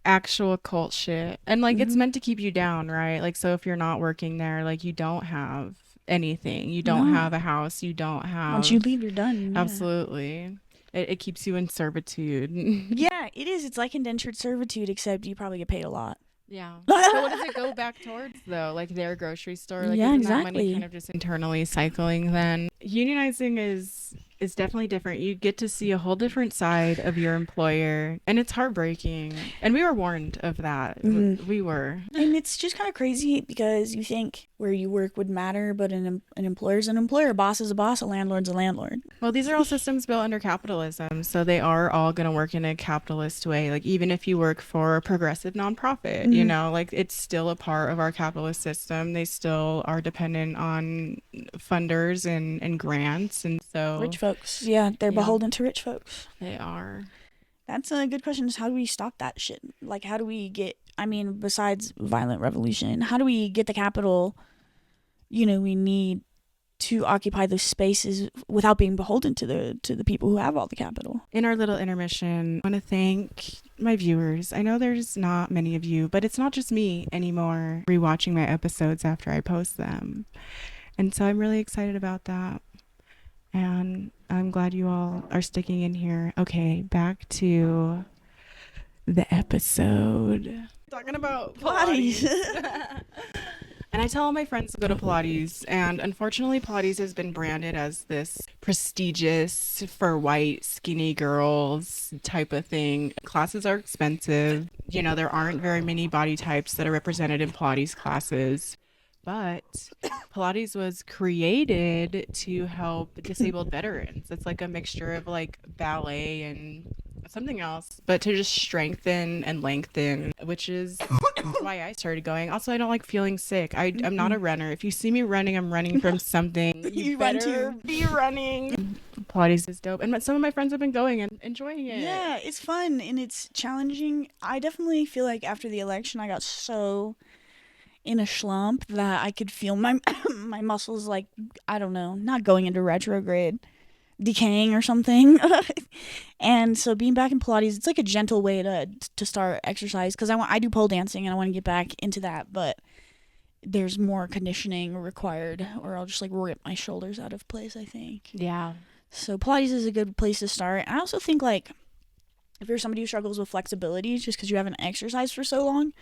A: actual cult shit. And like it's meant to keep you down, right? Like, so if you're not working there, like you don't have anything. You don't have a house. You don't have.
B: Once you leave, you're done.
A: Absolutely. It keeps you in servitude.
B: Yeah, it is. It's like indentured servitude, except you probably get paid a lot.
A: Yeah. So what does it go back towards though? Like their grocery store? Like,
B: yeah,
A: isn't
B: exactly.
A: that money kind of just internally cycling then? Unionizing is definitely different. You get to see a whole different side of your employer, and it's heartbreaking. And we were warned of that. We were.
B: And it's just kind of crazy because you think where you work would matter, but an employer's an employer, a boss is a boss, a landlord's a landlord.
A: Well, these are all systems built under capitalism, so they are all going to work in a capitalist way. Like, even if you work for a progressive nonprofit, like it's still a part of our capitalist system. They still are dependent on funders and grants, and so
B: rich folks. Yeah, they're beholden to rich folks.
A: They are.
B: That's a good question. Is how do we stop that shit? Like, how do we get? I mean, besides violent revolution, how do we get the capital? We need to occupy those spaces without being beholden to the people who have all the capital.
A: In our little intermission, I want to thank my viewers. I know there's not many of you, but it's not just me anymore rewatching my episodes after I post them. And so I'm really excited about that. And I'm glad you all are sticking in here. Okay, back to the episode. Talking about Pilates. And I tell all my friends to go to Pilates, and unfortunately Pilates has been branded as this prestigious for white skinny girls type of thing. Classes are expensive. There aren't very many body types that are represented in Pilates classes. But Pilates was created to help disabled veterans. It's like a mixture of like ballet and something else, but to just strengthen and lengthen, which is why I started going. Also, I don't like feeling sick. I'm not a runner. If you see me running, I'm running from something. You better be running. Pilates is dope, and some of my friends have been going and enjoying it.
B: Yeah, it's fun and it's challenging. I definitely feel like after the election, I got so in a slump that I could feel my my muscles, like, I don't know, not going into retrograde, decaying or something. And so being back in Pilates, it's like a gentle way to start exercise, because I do pole dancing and I want to get back into that, but there's more conditioning required, or I'll just like rip my shoulders out of place, I think.
A: Yeah.
B: So Pilates is a good place to start. I also think, like, if you're somebody who struggles with flexibility just because you haven't exercised for so long,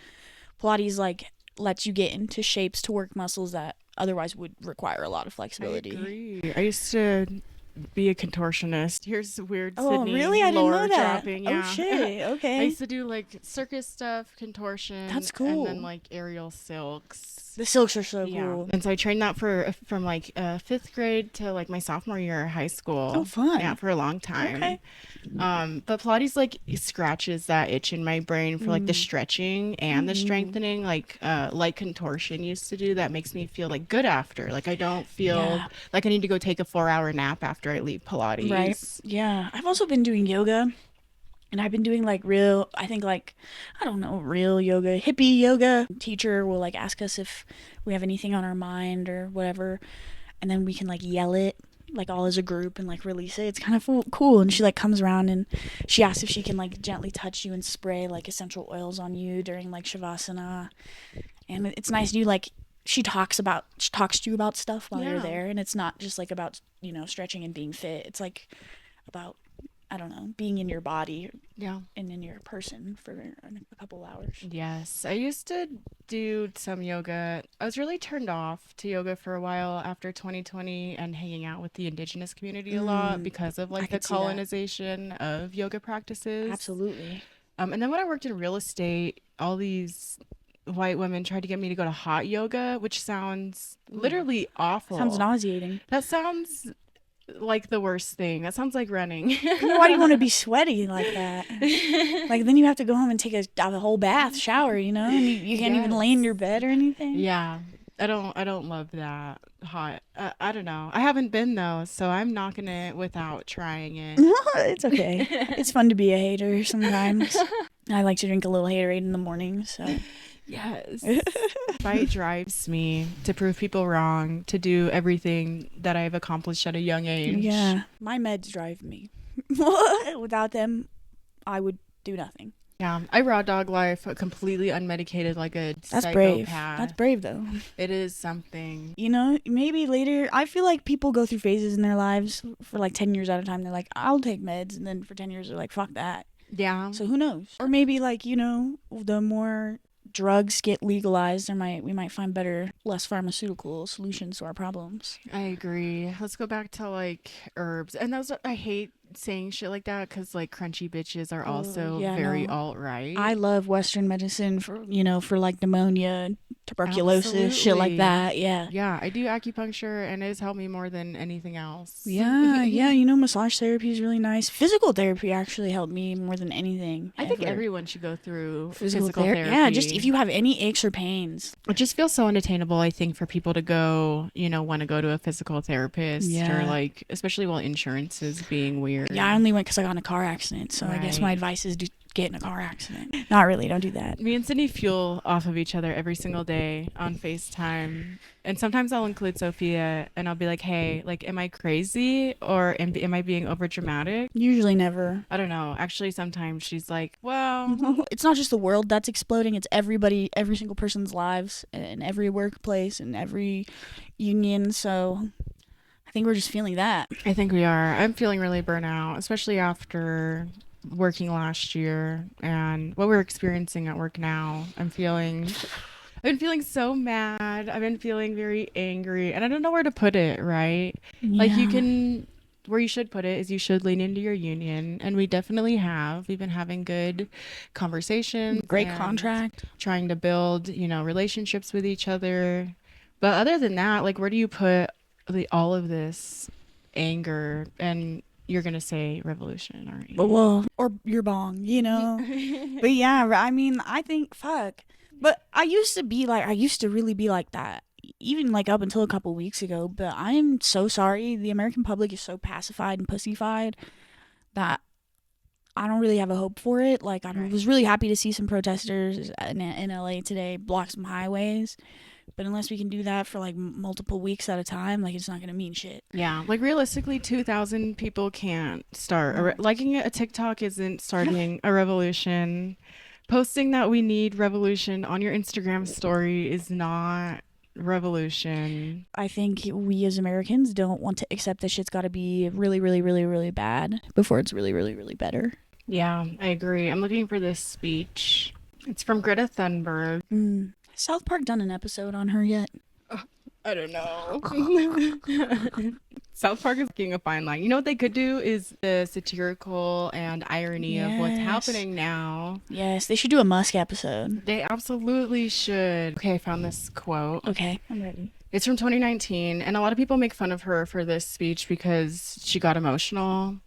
B: Pilates like lets you get into shapes to work muscles that otherwise would require a lot of flexibility.
A: I agree. I used to be a contortionist. Here's weird Cidney
B: really? I didn't know that.
A: dropping. Yeah.
B: Oh shit. Okay.
A: I used to do like circus stuff, contortion.
B: That's cool.
A: And then like aerial silks.
B: The silks are so cool.
A: And so I trained that from like 5th grade to like my sophomore year of high school.
B: Oh, fun.
A: Yeah, for a long time.
B: Okay.
A: But Pilates like scratches that itch in my brain for like the stretching and the strengthening, like contortion used to do. That makes me feel like good after. Like I don't feel like I need to go take a 4-hour nap after I leave Pilates.
B: Right. Yeah. I've also been doing yoga. And I've been doing like real yoga, hippie yoga. Teacher will like ask us if we have anything on our mind or whatever, and then we can like yell it like all as a group and like release it. It's kind of cool. And she like comes around and she asks if she can like gently touch you and spray like essential oils on you during like shavasana. And it's nice. She talks to you about stuff while you're there, and it's not just like about stretching and being fit. It's like about, I don't know, being in your body and in your person for a couple hours.
A: Yes. I used to do some yoga. I was really turned off to yoga for a while after 2020 and hanging out with the indigenous community a lot because of like the colonization of yoga practices.
B: Absolutely.
A: And then when I worked in real estate, all these white women tried to get me to go to hot yoga, which sounds literally awful.
B: Sounds nauseating.
A: That sounds like the worst thing. That sounds like running.
B: Why do you want to be sweaty like that? Like, then you have to go home and take a whole bath, shower, and you can't even lay in your bed or anything.
A: Yeah. I don't love that hot. I don't know. I haven't been though, so I'm knocking it without trying it.
B: It's okay. It's fun to be a hater sometimes. I like to drink a little haterade in the morning, so.
A: Yes. Fight drives me to prove people wrong, to do everything that I've accomplished at a young age.
B: Yeah. My meds drive me. Without them, I would do nothing.
A: Yeah, I raw dog life completely unmedicated like a
B: That's
A: psychopath.
B: brave. That's brave, though.
A: It is something.
B: Maybe later, I feel like people go through phases in their lives for like 10 years at a time. They're like, I'll take meds. And then for 10 years, they're like, fuck that.
A: Yeah.
B: So who knows? Or maybe like, the more drugs get legalized, we might find better, less pharmaceutical solutions to our problems.
A: I agree. Let's go back to like herbs. And I hate saying shit like that because like crunchy bitches are also very alt-right.
B: I love Western medicine for like pneumonia, tuberculosis, shit like that.
A: Yeah, I do acupuncture and it has helped me more than anything else.
B: Yeah. Massage therapy is really nice. Physical therapy actually helped me more than anything.
A: I think everyone should go through physical therapy.
B: Yeah, just if you have any aches or pains.
A: It just feels so unattainable, I think, for people to go, want to go to a physical therapist or like, especially while insurance is being weird.
B: Yeah, I only went because I got in a car accident. So right. I guess my advice is to get in a car accident. Not really. Don't do that.
A: Me and Cidney fuel off of each other every single day on FaceTime. And sometimes I'll include Sophia and I'll be like, hey, like, am I crazy or am I being over dramatic?
B: Usually never.
A: I don't know. Actually, sometimes she's like, well.
B: It's not just the world that's exploding. It's everybody, every single person's lives in every workplace and every union. So I think we're just feeling that.
A: I think we are. I'm feeling really burnt out, especially after working last year and what we're experiencing at work now. I've been feeling so mad. I've been feeling very angry and I don't know where to put it, right? Yeah. Like where you should put it is you should lean into your union, and we definitely have. We've been having good conversations.
B: Great contract.
A: Trying to build, relationships with each other. But other than that, like, where do you put all of this anger? And you're going to say revolution, aren't you?
B: Well, or your bong, But yeah, I mean, I think, fuck. But I used to really be like that. Even like up until a couple weeks ago, but I am so sorry. The American public is so pacified and pussified that I don't really have a hope for it. Like, I was really happy to see some protesters in LA today block some highways, but unless we can do that for like multiple weeks at a time, like, it's not gonna mean shit.
A: Yeah, like realistically 2,000 people can't start liking a TikTok isn't starting a revolution. Posting that we need revolution on your Instagram story is not revolution.
B: I think we as Americans don't want to accept that shit's got to be really, really, really, really bad before it's really, really, really better.
A: Yeah, I agree. I'm looking for this speech. It's from Greta Thunberg.
B: South Park done an episode on her yet?
A: I don't know. South Park is getting a fine line. You know what they could do is the satirical and irony of what's happening now.
B: Yes, they should do a Musk episode.
A: They absolutely should. Okay, I found this quote.
B: Okay, I'm ready.
A: It's from 2019, and a lot of people make fun of her for this speech because she got emotional.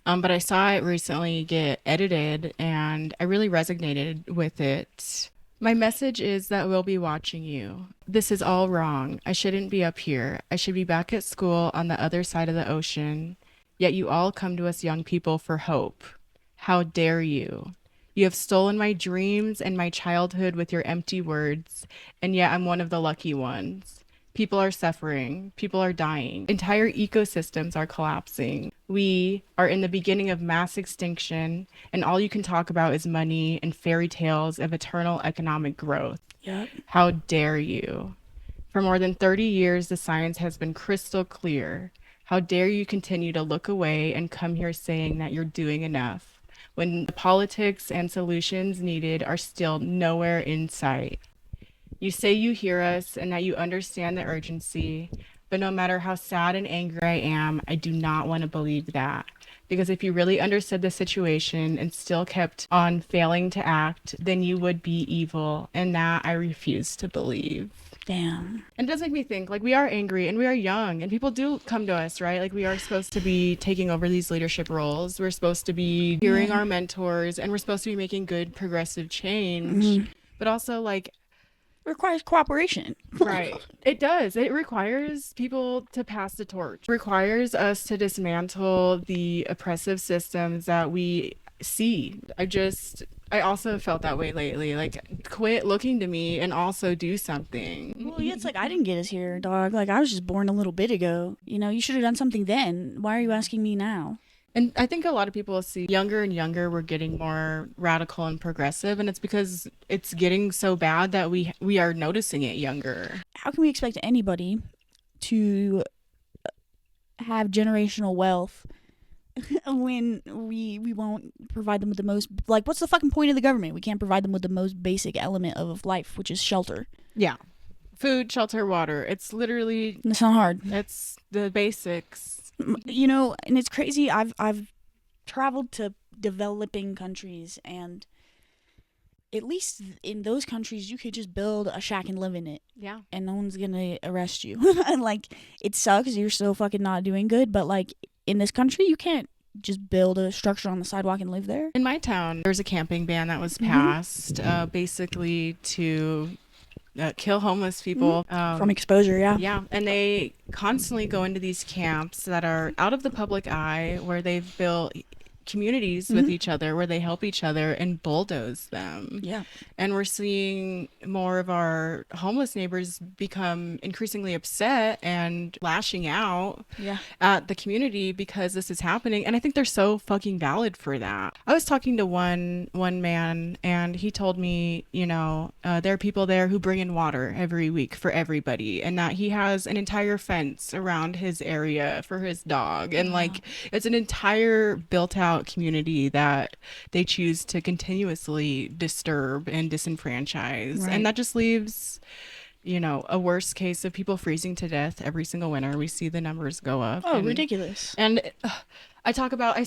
A: But I saw it recently get edited, and I really resonated with it. My message is that we'll be watching you. This is all wrong. I shouldn't be up here. I should be back at school on the other side of the ocean. Yet you all come to us young people for hope. How dare you? You have stolen my dreams and my childhood with your empty words, and yet I'm one of the lucky ones. People are suffering. People are dying. Entire ecosystems are collapsing. We are in the beginning of mass extinction, and all you can talk about is money and fairy tales of eternal economic growth.
B: Yep.
A: How dare you? For more than 30 years, the science has been crystal clear. How dare you continue to look away and come here saying that you're doing enough, when the politics and solutions needed are still nowhere in sight. You say you hear us and that you understand the urgency, But no matter how sad and angry I am, I do not want to believe that. Because if you really understood the situation and still kept on failing to act, then you would be evil. And that I refuse to believe.
B: Damn.
A: And it does make me think, like, we are angry and we are young and people do come to us, right? Like, we are supposed to be taking over these leadership roles. We're supposed to be hearing our mentors, and we're supposed to be making good progressive change. But also, like,
B: Requires cooperation.
A: right. It does. It requires people to pass the torch. It requires us to dismantle the oppressive systems that we see. I also felt that way lately. Like, quit looking to me and also do something.
B: Well, yeah, it's like, I didn't get us here, dog. Like, I was just born a little bit ago. You know, you should have done something then. Why are you asking me now?
A: And I think a lot of people see younger and younger we're getting more radical and progressive, and it's because it's getting so bad that we are noticing it younger.
B: How can we expect anybody to have generational wealth when we won't provide them with the most, like, what's the fucking point of the government? We can't provide them with the most basic element of life, which is shelter.
A: Yeah. Food, shelter, water. It's literally,
B: It's not hard.
A: it's the basics.
B: You know, and it's crazy. I've traveled to developing countries, and at least in those countries you could just build a shack and live in it.
A: Yeah.
B: And no one's gonna arrest you. And like, it sucks, you're so fucking not doing good, but like, in this country you can't just build a structure on the sidewalk and live there.
A: In my town, there's a camping ban that was passed basically to kill homeless people
B: From exposure.
A: Yeah, and they constantly go into these camps that are out of the public eye, where they've built communities with each other, where they help each other and bulldoze them.
B: Yeah.
A: And we're seeing more of our homeless neighbors become increasingly upset and lashing out at the community because this is happening. And I think they're so fucking valid for that. I was talking to one man, and he told me, you know, there are people there who bring in water every week for everybody, and that he has an entire fence around his area for his dog. And like, it's an entire built out community that they choose to continuously disturb and disenfranchise. And that just leaves, you know, a worst case of people freezing to death every single winter. We see the numbers go up.
B: Oh, ridiculous.
A: And I've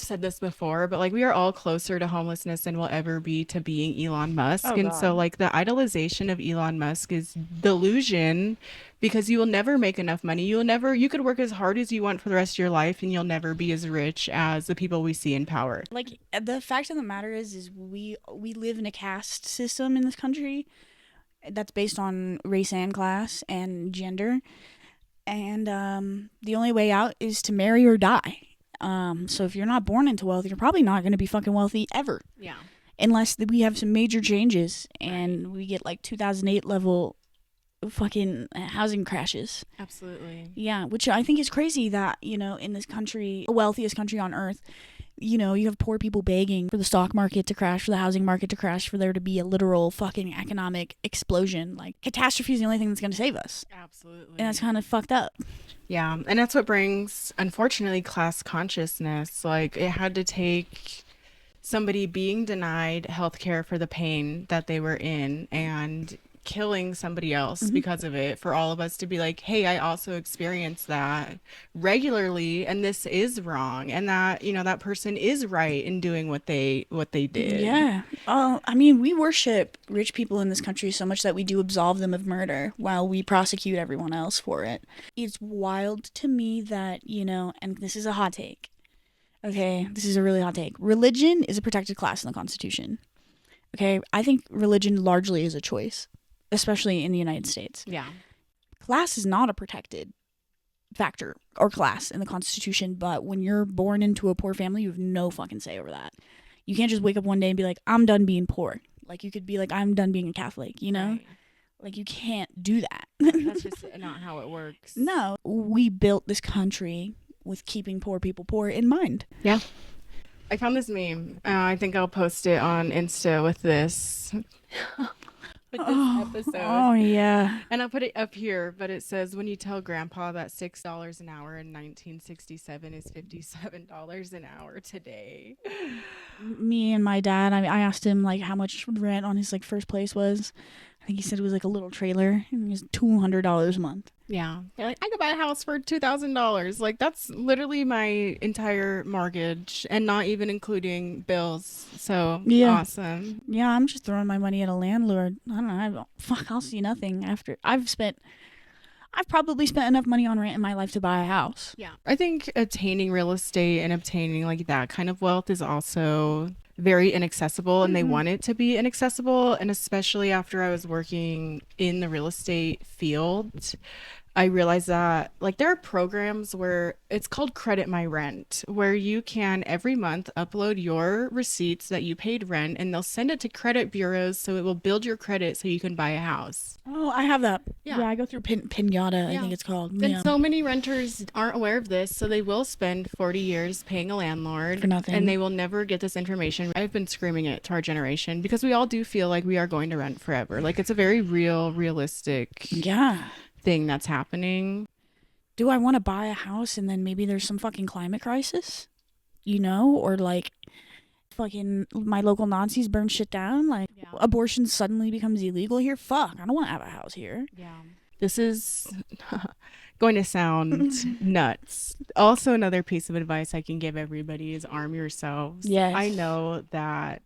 A: said this before, but like, we are all closer to homelessness than we'll ever be to being Elon Musk.
B: Oh,
A: and
B: God.
A: so like, the idolization of Elon Musk is delusion, because you will never make enough money. You could work as hard as you want for the rest of your life, and you'll never be as rich as the people we see in power.
B: Like, the fact of the matter is we live in a caste system in this country that's based on race and class and gender. And the only way out is to marry or die. So if you're not born into wealth, you're probably not going to be fucking wealthy ever.
A: Yeah.
B: Unless we have some major changes and we get like 2008 level fucking housing crashes.
A: Absolutely.
B: Yeah, which I think is crazy that, you know, in this country, the wealthiest country on earth, you know, you have poor people begging for the stock market to crash, for the housing market to crash, for there to be a literal fucking economic explosion. Like, catastrophe is the only thing that's going to save us.
A: Absolutely.
B: And that's kind of fucked up.
A: Yeah, and that's what brings, unfortunately, class consciousness. Like, it had to take somebody being denied healthcare for the pain that they were in and killing somebody else because of it, for all of us to be like, hey, I also experienced that regularly, and this is wrong, and that, you know, that person is right in doing what they did.
B: Yeah. I mean, we worship rich people in this country so much that we do absolve them of murder while we prosecute everyone else for it. It's wild to me that, you know, and this is a hot take. Okay, this is a really hot take. Religion is a protected class in the Constitution. Okay, I think religion largely is a choice, especially in the United States.
A: Yeah.
B: Class is not a protected factor or class in the Constitution, but when you're born into a poor family, you have no fucking say over that. You can't just wake up one day and be like, I'm done being poor. Like, you could be like, I'm done being a Catholic, you know?
A: Right.
B: Like, you can't do that.
A: That's just not how it works.
B: No, we built this country with keeping poor people poor in mind.
A: Yeah. I found this meme. I think I'll post it on Insta with this. Episode.
B: Oh, yeah.
A: And I'll put it up here, but it says, when you tell grandpa that $6 an hour in 1967 is $57 an hour today.
B: Me and my dad, I asked him, like, how much rent on his, like, first place was. I think he said it was like a little trailer, and it was $200 a month.
A: Yeah. You're like, I could buy a house for $2,000. Like, that's literally my entire mortgage and not even including bills. So
B: Yeah.
A: awesome.
B: Yeah, I'm just throwing my money at a landlord. I don't know. I'll see nothing after. I've probably spent enough money on rent in my life to buy a house.
A: Yeah. I think attaining real estate and obtaining like that kind of wealth is also very inaccessible, and they want it to be inaccessible. And especially after I was working in the real estate field, I realized that like there are programs where it's called Credit My Rent, where you can every month upload your receipts that you paid rent, and they'll send it to credit bureaus so it will build your credit so you can buy a house.
B: Oh, I have that.
A: Yeah.
B: I go through Pinata, I think it's called.
A: And so many renters aren't aware of this, so they will spend 40 years paying a landlord
B: for nothing,
A: and they will never get this information. I've been screaming it to our generation because we all do feel like we are going to rent forever. Like it's a very realistic thing that's happening.
B: Do I want to buy a house and then maybe there's some fucking climate crisis? You know? Or like fucking my local Nazis burn shit down? Like abortion suddenly becomes illegal here? Fuck, I don't want to have a house here.
A: Yeah. This is going to sound nuts. Also, another piece of advice I can give everybody is arm yourselves.
B: Yes.
A: I know that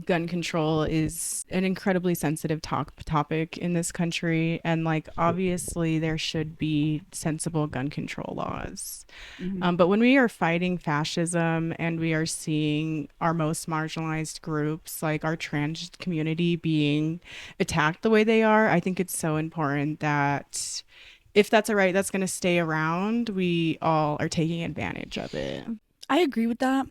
A: gun control is an incredibly sensitive topic in this country. And like, obviously, there should be sensible gun control laws. But when we are fighting fascism and we are seeing our most marginalized groups, like our trans community, being attacked the way they are, I think it's so important that if that's a right that's going to stay around, we all are taking advantage of it.
B: I agree with that,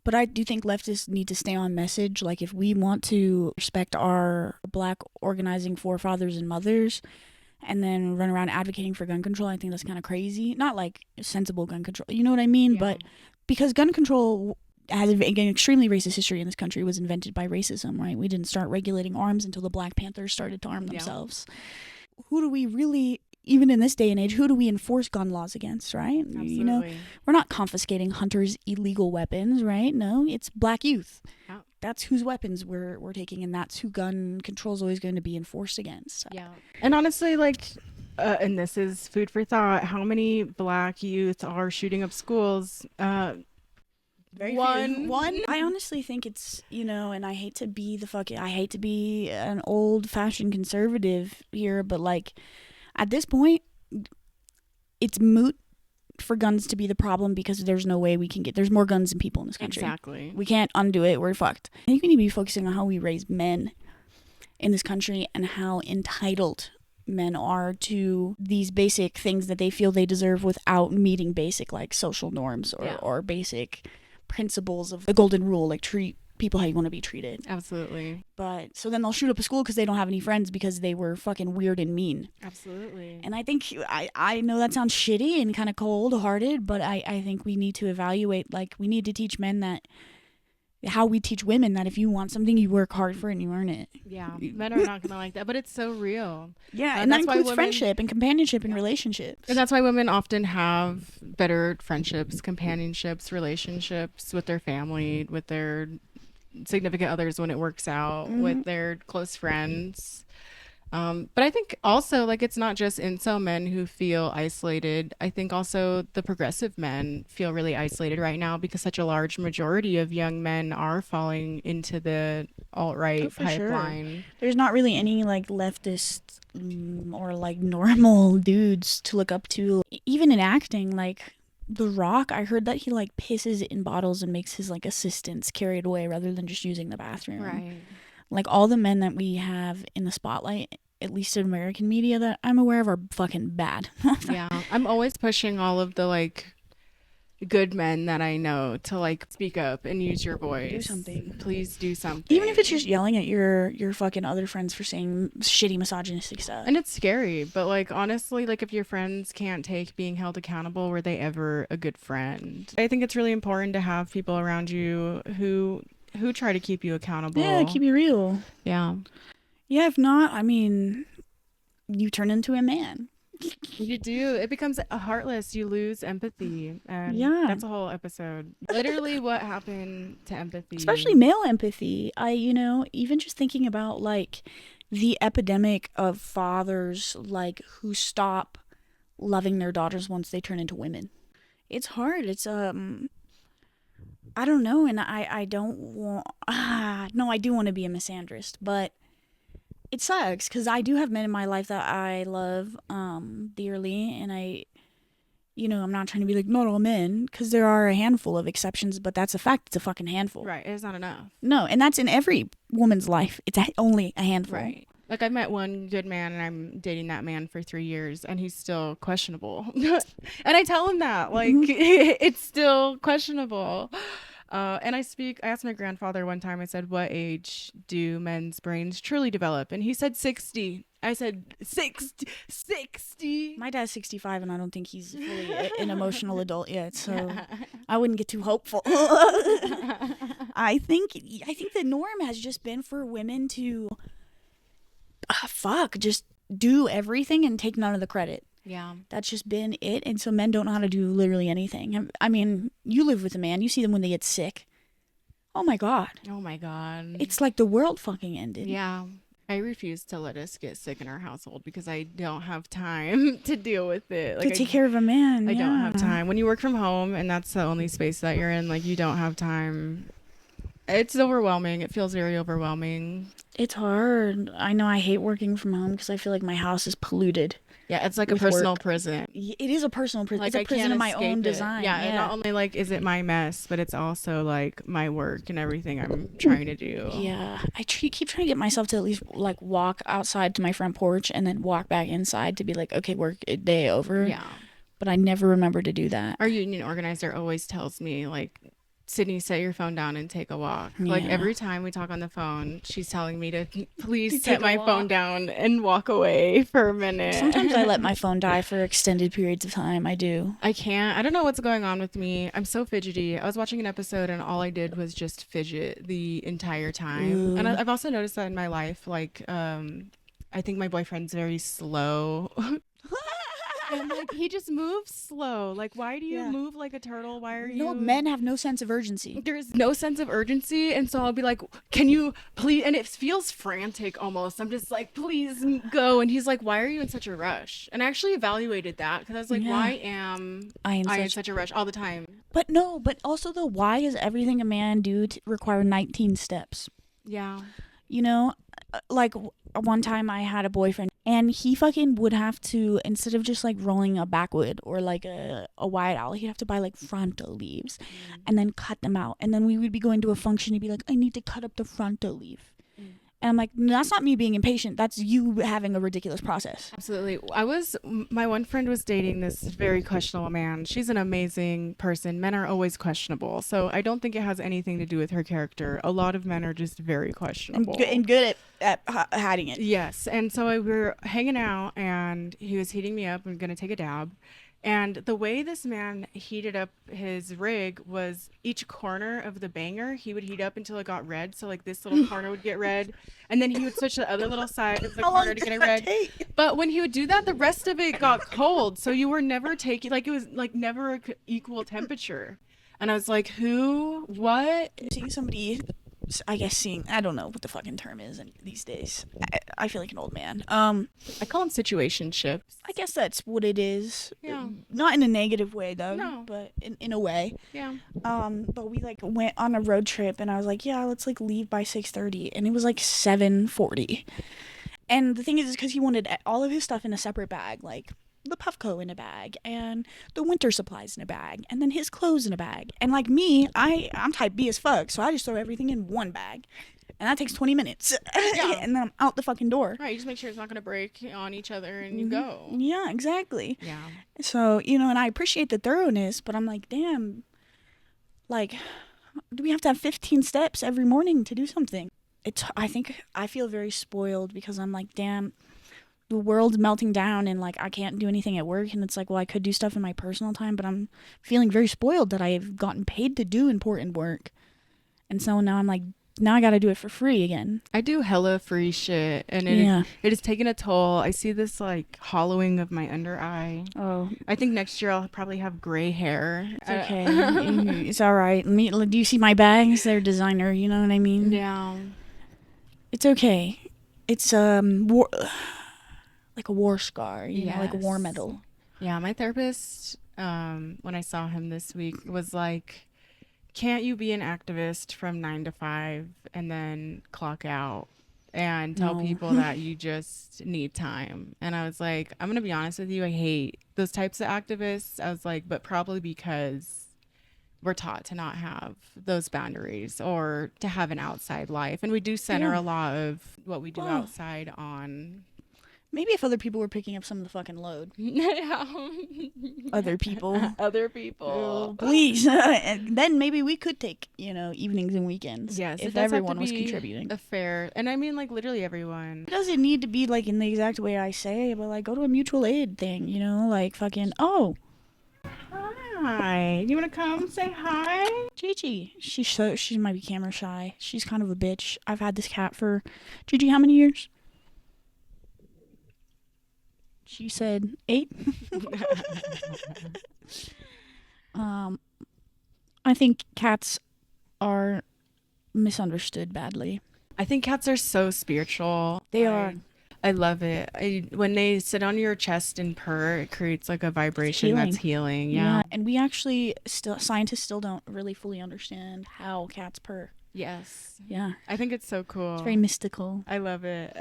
B: but I do think leftists need to stay on message. Like if we want to respect our Black organizing forefathers and mothers and then run around advocating for gun control, I think that's kind of crazy. Not like sensible gun control, you know what I mean? But because gun control has an extremely racist history in this country, was invented by racism, right? We didn't start regulating arms until the Black Panthers started to arm themselves. Who do we really, even in this day and age, who do we enforce gun laws against, right?
A: Absolutely.
B: You know, we're not confiscating hunters' illegal weapons, right? No, it's Black youth.
A: Yeah.
B: That's whose weapons we're taking, and that's who gun control is always going to be enforced against.
A: Yeah. And honestly, like, and this is food for thought, how many Black youth are shooting up schools? One.
B: I honestly think it's, you know, and I hate to be an old fashioned conservative here, but like at this point it's moot for guns to be the problem because there's no way we can there's more guns than people in this country.
A: Exactly.
B: We can't undo it. We're fucked. I think we need to be focusing on how we raise men in this country and how entitled men are to these basic things that they feel they deserve without meeting basic like social norms or basic principles of the golden rule, like treat people how you want to be treated.
A: Absolutely.
B: But so then they'll shoot up a school because they don't have any friends because they were fucking weird and mean.
A: Absolutely.
B: And I think I know that sounds shitty and kind of cold-hearted, but I think we need to evaluate, like we need to teach men that how we teach women that if you want something, you work hard for it and you earn it.
A: Yeah, men are not gonna like that, but it's so real.
B: Yeah, and that includes friendship and companionship and relationships.
A: And that's why women often have better friendships, companionships, relationships with their family, with their significant others when it works out, with their close friends. But I think also, like, it's not just incel men who feel isolated. I think also the progressive men feel really isolated right now because such a large majority of young men are falling into the alt-right pipeline.
B: Sure. There's not really any like leftist or like normal dudes to look up to. Even in acting, like The Rock, I heard that he like pisses in bottles and makes his like assistants carry it away rather than just using the bathroom.
A: Right.
B: Like all the men that we have in the spotlight, at least in American media that I'm aware of, are fucking bad.
A: Yeah. I'm always pushing all of the like good men that I know to like speak up and use your voice.
B: Do something.
A: Please do something.
B: Even if it's just yelling at your fucking other friends for saying shitty misogynistic stuff.
A: And it's scary, but like honestly, like if your friends can't take being held accountable, were they ever a good friend? I think it's really important to have people around you who try to keep you accountable.
B: Yeah, keep you real.
A: Yeah.
B: Yeah, if not, I mean, you turn into a man.
A: You do. It becomes heartless. You lose empathy. And that's a whole episode. Literally what happened to empathy.
B: Especially male empathy. Even just thinking about like the epidemic of fathers like who stop loving their daughters once they turn into women. It's hard. It's I don't know, and I don't want no, I do want to be a misandrist, but it sucks because I do have men in my life that I love dearly, and I'm not trying to be like not all men, because there are a handful of exceptions, but that's a fact. It's a fucking handful.
A: Right. It's not enough.
B: No, and that's in every woman's life. It's only a handful.
A: Right. Like, I met one good man, and I'm dating that man for 3 years, and he's still questionable. And I tell him that, like, it's still questionable. And I asked my grandfather one time, I said, what age do men's brains truly develop? And he said 60. I said, 60?
B: My dad's 65, and I don't think he's fully an emotional adult yet, so I wouldn't get too hopeful. I think the norm has just been for women to just do everything and take none of the credit.
A: Yeah.
B: That's just been it. And so men don't know how to do literally anything. I mean, you live with a man. You see them when they get sick. Oh, my God.
A: Oh, my God.
B: It's like the world fucking ended.
A: Yeah. I refuse to let us get sick in our household because I don't have time to deal with it. Like,
B: to take care of a man.
A: I don't have time. When you work from home and that's the only space that you're in, like, you don't have time. It's overwhelming. It feels very overwhelming.
B: It's hard. I know I hate working from home because I feel like my house is polluted.
A: Yeah, it's like a personal prison.
B: It is a personal prison.
A: Like,
B: it's a prison of my own design.
A: Yeah, and not only, like, is it my mess, but it's also, like, my work and everything I'm trying to do.
B: Yeah. I keep trying to get myself to at least, like, walk outside to my front porch and then walk back inside to be like, okay, work day over.
A: Yeah.
B: But I never remember to do that.
A: Our union organizer always tells me, like, Cidney, set your phone down and take a walk.
B: Yeah.
A: Like, every time we talk on the phone, she's telling me to please set my phone down and walk away for a minute.
B: Sometimes I let my phone die for extended periods of time. I do.
A: I can't. I don't know what's going on with me. I'm so fidgety. I was watching an episode and all I did was just fidget the entire time.
B: Ooh.
A: And I've also noticed that in my life. Like, I think my boyfriend's very slow. And, like, he just moves slow. Like, why do you move like a turtle? Why are you...
B: No, men have no sense of urgency.
A: There's no sense of urgency. And so I'll be like, can you please... And it feels frantic almost. I'm just like, please go. And he's like, why are you in such a rush? And I actually evaluated that because I was like, why am I in such a rush all the time?
B: But no, but also the why is everything a man do to require 19 steps.
A: Yeah.
B: You know, like one time I had a boyfriend and he fucking would have to, instead of just like rolling a backwood or like a white owl, he'd have to buy like frontal leaves and then cut them out. And then we would be going to a function. He'd be like, I need to cut up the frontal leaf. And I'm like, no, that's not me being impatient. That's you having a ridiculous process.
A: Absolutely. My one friend was dating this very questionable man. She's an amazing person. Men are always questionable. So I don't think it has anything to do with her character. A lot of men are just very questionable.
B: And good at hiding it.
A: Yes. And so we were hanging out and he was heating me up. I'm going to take a dab. And the way this man heated up his rig was each corner of the banger, he would heat up until it got red. So, like, this little corner would get red. And then he would switch to the other little side of the corner to get it red. But when he would do that, the rest of it got cold. So you were never taking, like, it was, like, never an equal temperature. And I was like, who? What?
B: Seeing somebody... I don't know what the fucking term is these days. I feel like an old man.
A: I call them situationships.
B: I guess that's what it is.
A: Yeah.
B: Not in a negative way though.
A: No.
B: But in a way.
A: Yeah.
B: But we like went on a road trip and I was like, yeah, let's like leave by 6:30, and it was like 7:40. And the thing is because he wanted all of his stuff in a separate bag, like the Puffco in a bag and the winter supplies in a bag and then his clothes in a bag. And like me, I'm type B as fuck, so I just throw everything in one bag and that takes 20 minutes. Yeah. And then I'm out the fucking door.
A: Right, you just make sure it's not going to break on each other and you go.
B: Yeah, exactly.
A: Yeah.
B: So, and I appreciate the thoroughness, but I'm like, damn, like, do we have to have 15 steps every morning to do something? I think I feel very spoiled because I'm like, damn, the world's melting down and like I can't do anything at work, and it's like, well, I could do stuff in my personal time, but I'm feeling very spoiled that I've gotten paid to do important work, and so now I'm like, now I gotta do it for free again.
A: I do hella free shit and it has taken a toll. I see this like hollowing of my under eye.
B: Oh,
A: I think next year I'll probably have gray hair.
B: It's okay. It's all right. Do you see my bags? They're designer, you know what I mean?
A: Yeah.
B: It's okay. It's war, like a war scar, you know, like a war
A: Yes.
B: medal.
A: Yeah, my therapist, when I saw him this week, was like, can't you be an activist from 9 to 5 and then clock out and tell
B: No.
A: people that you just need time? And I was like, I'm gonna be honest with you, I hate those types of activists. I was like, but probably because we're taught to not have those boundaries or to have an outside life, and we do center
B: Yeah.
A: a lot of what we do
B: Well,
A: outside on
B: maybe if other people were picking up some of the fucking load. Other people.
A: other
B: Oh,
A: people.
B: please. And then maybe we could take, you know, evenings and weekends.
A: Yes, it
B: if
A: does have to
B: everyone was
A: be
B: contributing.
A: a fair, and I mean like literally everyone.
B: It doesn't need to be like in the exact way I say, but like go to a mutual aid thing, you know, like fucking, oh,
A: Hi, you want to come say hi?
B: Gigi. She might be camera shy. She's kind of a bitch. I've had this cat for, Gigi, how many years? She said 8. I think cats are misunderstood badly.
A: I think cats are so spiritual.
B: They are.
A: I love it. When they sit on your chest and purr, it creates like a vibration that's healing. Yeah.
B: And we actually scientists still don't really fully understand how cats purr.
A: Yes.
B: Yeah.
A: I think it's so cool.
B: It's very mystical.
A: I love it.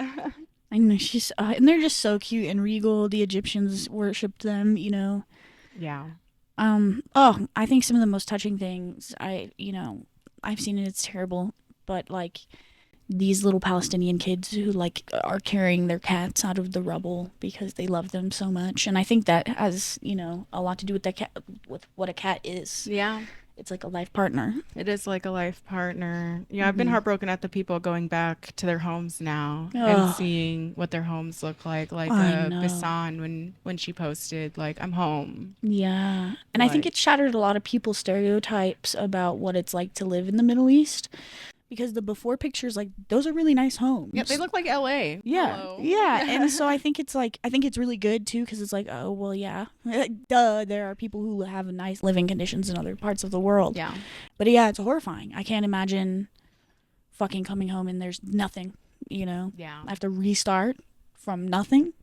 B: I know she's and they're just so cute and regal. The Egyptians worshipped them, you know.
A: Yeah.
B: Oh, I think some of the most touching things I've seen, and it's terrible, but like these little Palestinian kids who like are carrying their cats out of the rubble because they love them so much, and I think that has, you know, a lot to do with that cat, with what a cat is.
A: Yeah.
B: It's like a life partner.
A: It is like a life partner. Yeah, I've been heartbroken at the people going back to their homes now and
B: Ugh.
A: seeing what their homes look like. Like
B: I know.
A: Bisan when she posted like I'm home.
B: Yeah. And I think
A: Like-
B: it shattered a lot of people's stereotypes about what it's like to live in the Middle East. Because the before pictures, like, those are really nice homes.
A: Yeah, they look like LA.
B: Yeah.
A: Hello.
B: Yeah. And so I think it's really good too, because it's like, oh, well, yeah. Duh, there are people who have nice living conditions in other parts of the world.
A: Yeah.
B: But yeah, it's horrifying. I can't imagine fucking coming home and there's nothing, you know?
A: Yeah.
B: I have to restart from nothing.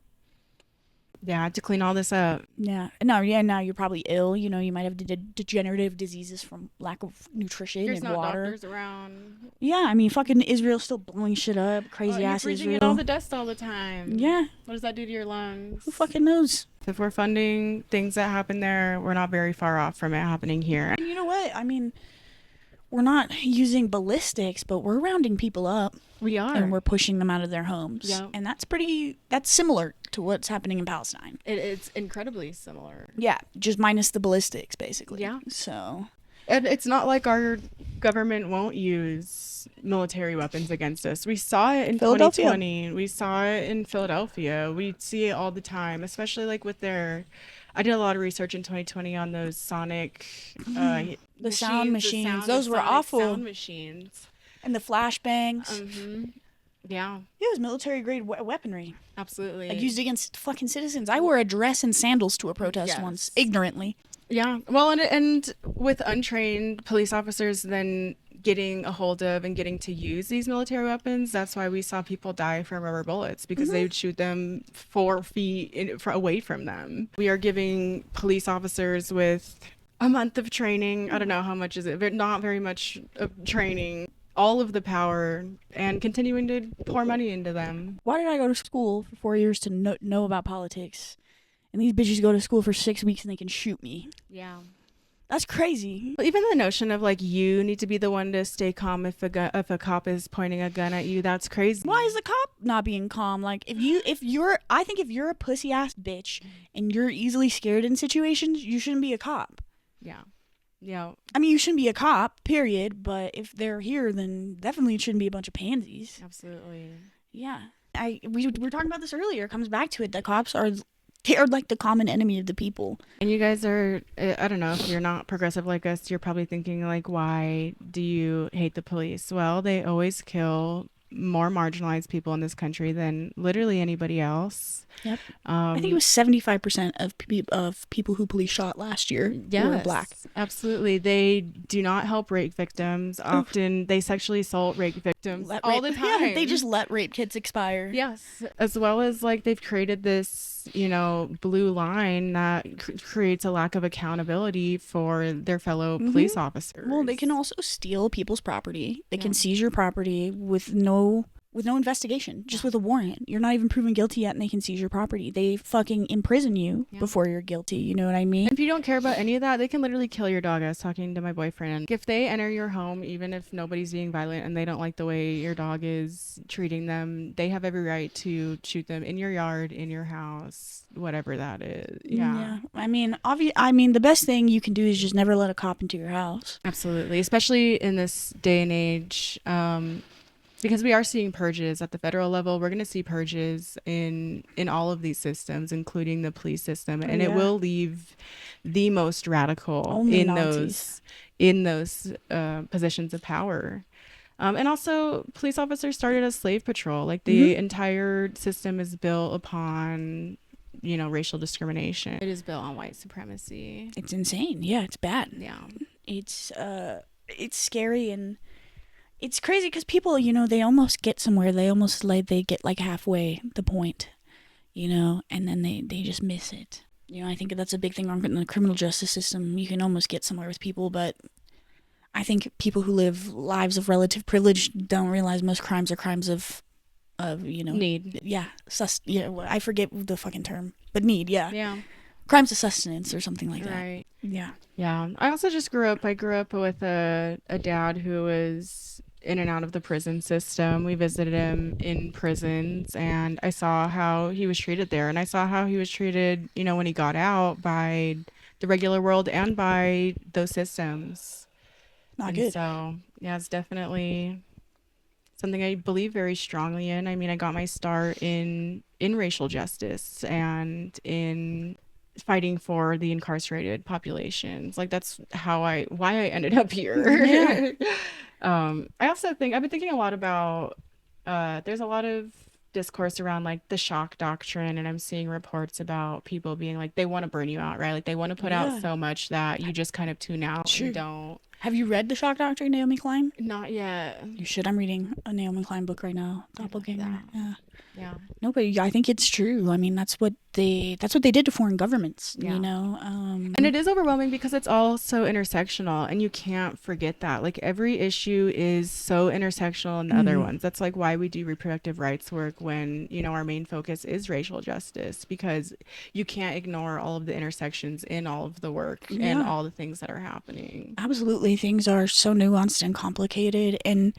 A: Yeah, I had to clean all this up.
B: Yeah. Now you're probably ill. You know, you might have degenerative diseases from lack of nutrition
A: There's
B: and
A: not
B: water.
A: doctors around.
B: Yeah, I mean, fucking Israel's still blowing shit up. Crazy
A: You're
B: ass
A: breathing
B: Israel.
A: in all the dust all the time.
B: Yeah.
A: What does that do to your lungs?
B: Who fucking knows?
A: If we're funding things that happen there, we're not very far off from it happening here.
B: And you know what? I mean, we're not using ballistics, but we're rounding people up.
A: We are.
B: And we're pushing them out of their homes.
A: Yep.
B: And that's similar to what's happening in Palestine.
A: It's incredibly similar.
B: Yeah, just minus the ballistics, basically.
A: Yeah.
B: So.
A: And it's not like our government won't use military weapons against us. We saw it in
B: Philadelphia.
A: 2020. We saw it in Philadelphia. We see it all the time, especially like with their... I did a lot of research in 2020 on those sonic...
B: the sound machines. Those were
A: sonic
B: awful.
A: Sound machines.
B: And the flashbangs.
A: Yeah,
B: It was military grade weaponry.
A: absolutely.
B: Like used against fucking citizens. I wore a dress and sandals to a protest
A: Yes.
B: once, ignorantly.
A: Yeah. Well, and with untrained police officers then getting a hold of and getting to use these military weapons, that's why we saw people die from rubber bullets, because they would shoot them 4 feet away from them. We are giving police officers with a month of training. I don't know how much is it, but not very much of training. All of the power and continuing to pour money into them.
B: Why did I go to school for 4 years to know about politics? And these bitches go to school for 6 weeks and they can shoot me.
A: Yeah.
B: That's crazy.
A: Even the notion of like you need to be the one to stay calm if a cop is pointing a gun at you, that's crazy.
B: Why is the cop not being calm? Like I think if you're a pussy ass bitch and you're easily scared in situations, you shouldn't be a cop.
A: Yeah. Yeah.
B: I mean, you shouldn't be a cop, period. But if they're here, then definitely it shouldn't be a bunch of pansies.
A: Absolutely.
B: Yeah. We were talking about this earlier. It comes back to it. The cops are like the common enemy of the people.
A: And you guys are, I don't know, if you're not progressive like us, you're probably thinking like, why do you hate the police? Well, they always kill more marginalized people in this country than literally anybody else.
B: Yep. I think it was 75% of people who police shot last year were black.
A: Absolutely. They do not help rape victims. Often they sexually assault rape victims all the time.
B: Yeah, they just let rape kits expire.
A: Yes. As well as like they've created this, blue line that creates a lack of accountability for their fellow police officers.
B: Well, they can also steal people's property. They can seize your property with no investigation, just with a warrant. You're not even proven guilty yet, and they can seize your property. They fucking imprison you before you're guilty. You know what I mean?
A: If you don't care about any of that, they can literally kill your dog. I was talking to my boyfriend. If they enter your home, even if nobody's being violent and they don't like the way your dog is treating them, they have every right to shoot them in your yard, in your house, whatever that is. Yeah.
B: I mean, the best thing you can do is just never let a cop into your house.
A: Absolutely. Especially in this day and age. Because we are seeing purges at the federal level. We're going to see purges in all of these systems, including the police system, and it will leave the most radical
B: Only
A: in
B: Nazis.
A: those positions of power. And also, police officers started as slave patrol. Like the entire system is built upon, racial discrimination. It is built on white supremacy.
B: It's insane. Yeah, it's bad.
A: Yeah,
B: it's scary, and it's crazy because people, they almost get somewhere. They get like halfway the point, and then they just miss it. I think that's a big thing in the criminal justice system. You can almost get somewhere with people, but I think people who live lives of relative privilege don't realize most crimes are crimes of
A: need.
B: Yeah, I forget the fucking term, but need. Yeah.
A: Yeah.
B: Crimes of sustenance or something like that.
A: Right.
B: Yeah.
A: Yeah. I also just grew up with a dad who was in and out of the prison system. We visited him in prisons, and I saw how he was treated there, and I saw how he was treated, when he got out, by the regular world and by those systems.
B: Not good.
A: So, yeah, it's definitely something I believe very strongly in. I mean, I got my start in racial justice and in fighting for the incarcerated populations. Like that's why I ended up here.
B: Yeah.
A: I also think I've been thinking a lot about there's a lot of discourse around like the shock doctrine, and I'm seeing reports about people being like they want to burn you out, right? Like they want to put out so much that you just kind of tune out.
B: Sure.
A: And don't.
B: Have you read The Shock Doctrine, Naomi Klein?
A: Not yet.
B: You should. I'm reading a Naomi Klein book right now. Doppelganger.
A: Yeah.
B: No, but I think it's true. I mean, that's what they did to foreign governments.
A: Yeah.
B: And
A: it is overwhelming because it's all so intersectional, and you can't forget that. Like every issue is so intersectional in the other ones. That's like why we do reproductive rights work when our main focus is racial justice, because you can't ignore all of the intersections in all of the work and all the things that are happening.
B: Absolutely, things are so nuanced and complicated, and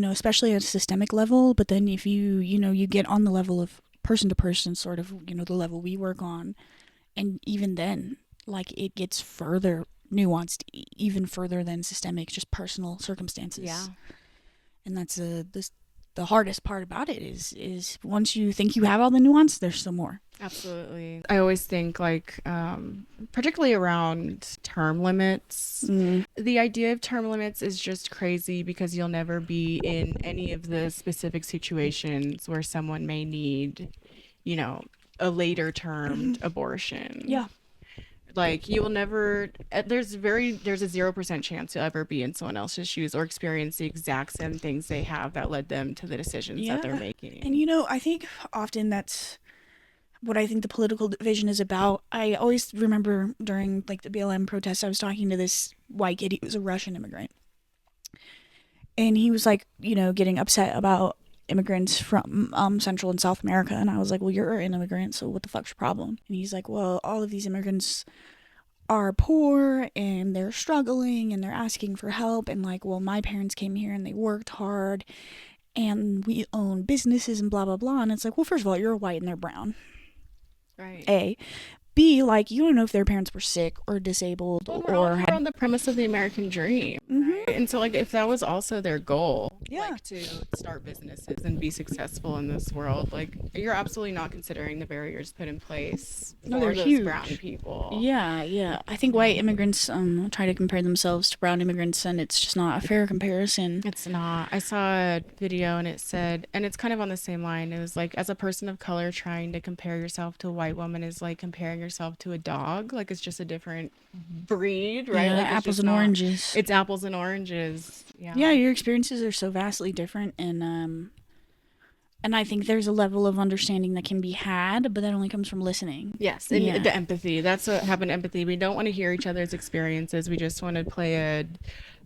B: especially at a systemic level. But then if you get on the level of person to person, sort of, the level we work on, and even then, like, it gets further nuanced, even further than systemic, just personal circumstances.
A: Yeah.
B: And that's the hardest part about it is once you think you have all the nuance, there's still more.
A: Absolutely. I always think like, particularly around term limits, the idea of term limits is just crazy because you'll never be in any of the specific situations where someone may need, a later termed abortion.
B: Yeah.
A: Like you will never, there's a 0% chance you'll ever be in someone else's shoes or experience the exact same things they have that led them to the decisions that they're making.
B: And I think often that's what I think the political division is about. I always remember during like the BLM protests, I was talking to this white kid. He was a Russian immigrant, and he was like, getting upset about immigrants from Central and South America. And I was like, well, you're an immigrant, so what the fuck's your problem? And he's like, well, all of these immigrants are poor and they're struggling and they're asking for help, and like, well, my parents came here and they worked hard and we own businesses and blah blah blah. And it's like, well, first of all, you're white and they're brown.
A: Right.
B: A. B, like, you don't know if their parents were sick or disabled or
A: had on the premise of the American dream. Right? And so like if that was also their goal,
B: Yeah.
A: like to start businesses and be successful in this world. Like you're absolutely not considering the barriers put in place
B: No,
A: for
B: they're
A: those brown
B: huge.
A: people.
B: Yeah. I think white immigrants try to compare themselves to brown immigrants, and it's just not a fair comparison.
A: It's not. I saw a video and it said, and it's kind of on the same line. It was like, as a person of color, trying to compare yourself to a white woman is like comparing yourself to a dog. Like it's just a different breed, right?
B: Yeah,
A: Like it's
B: apples
A: just
B: and
A: not.
B: oranges.
A: It's apples and oranges.
B: Yeah, your experiences are so vastly different, and I think there's a level of understanding that can be had, but that only comes from listening.
A: Yes, and the empathy. That's what happened. Empathy. We don't want to hear each other's experiences. We just want to play a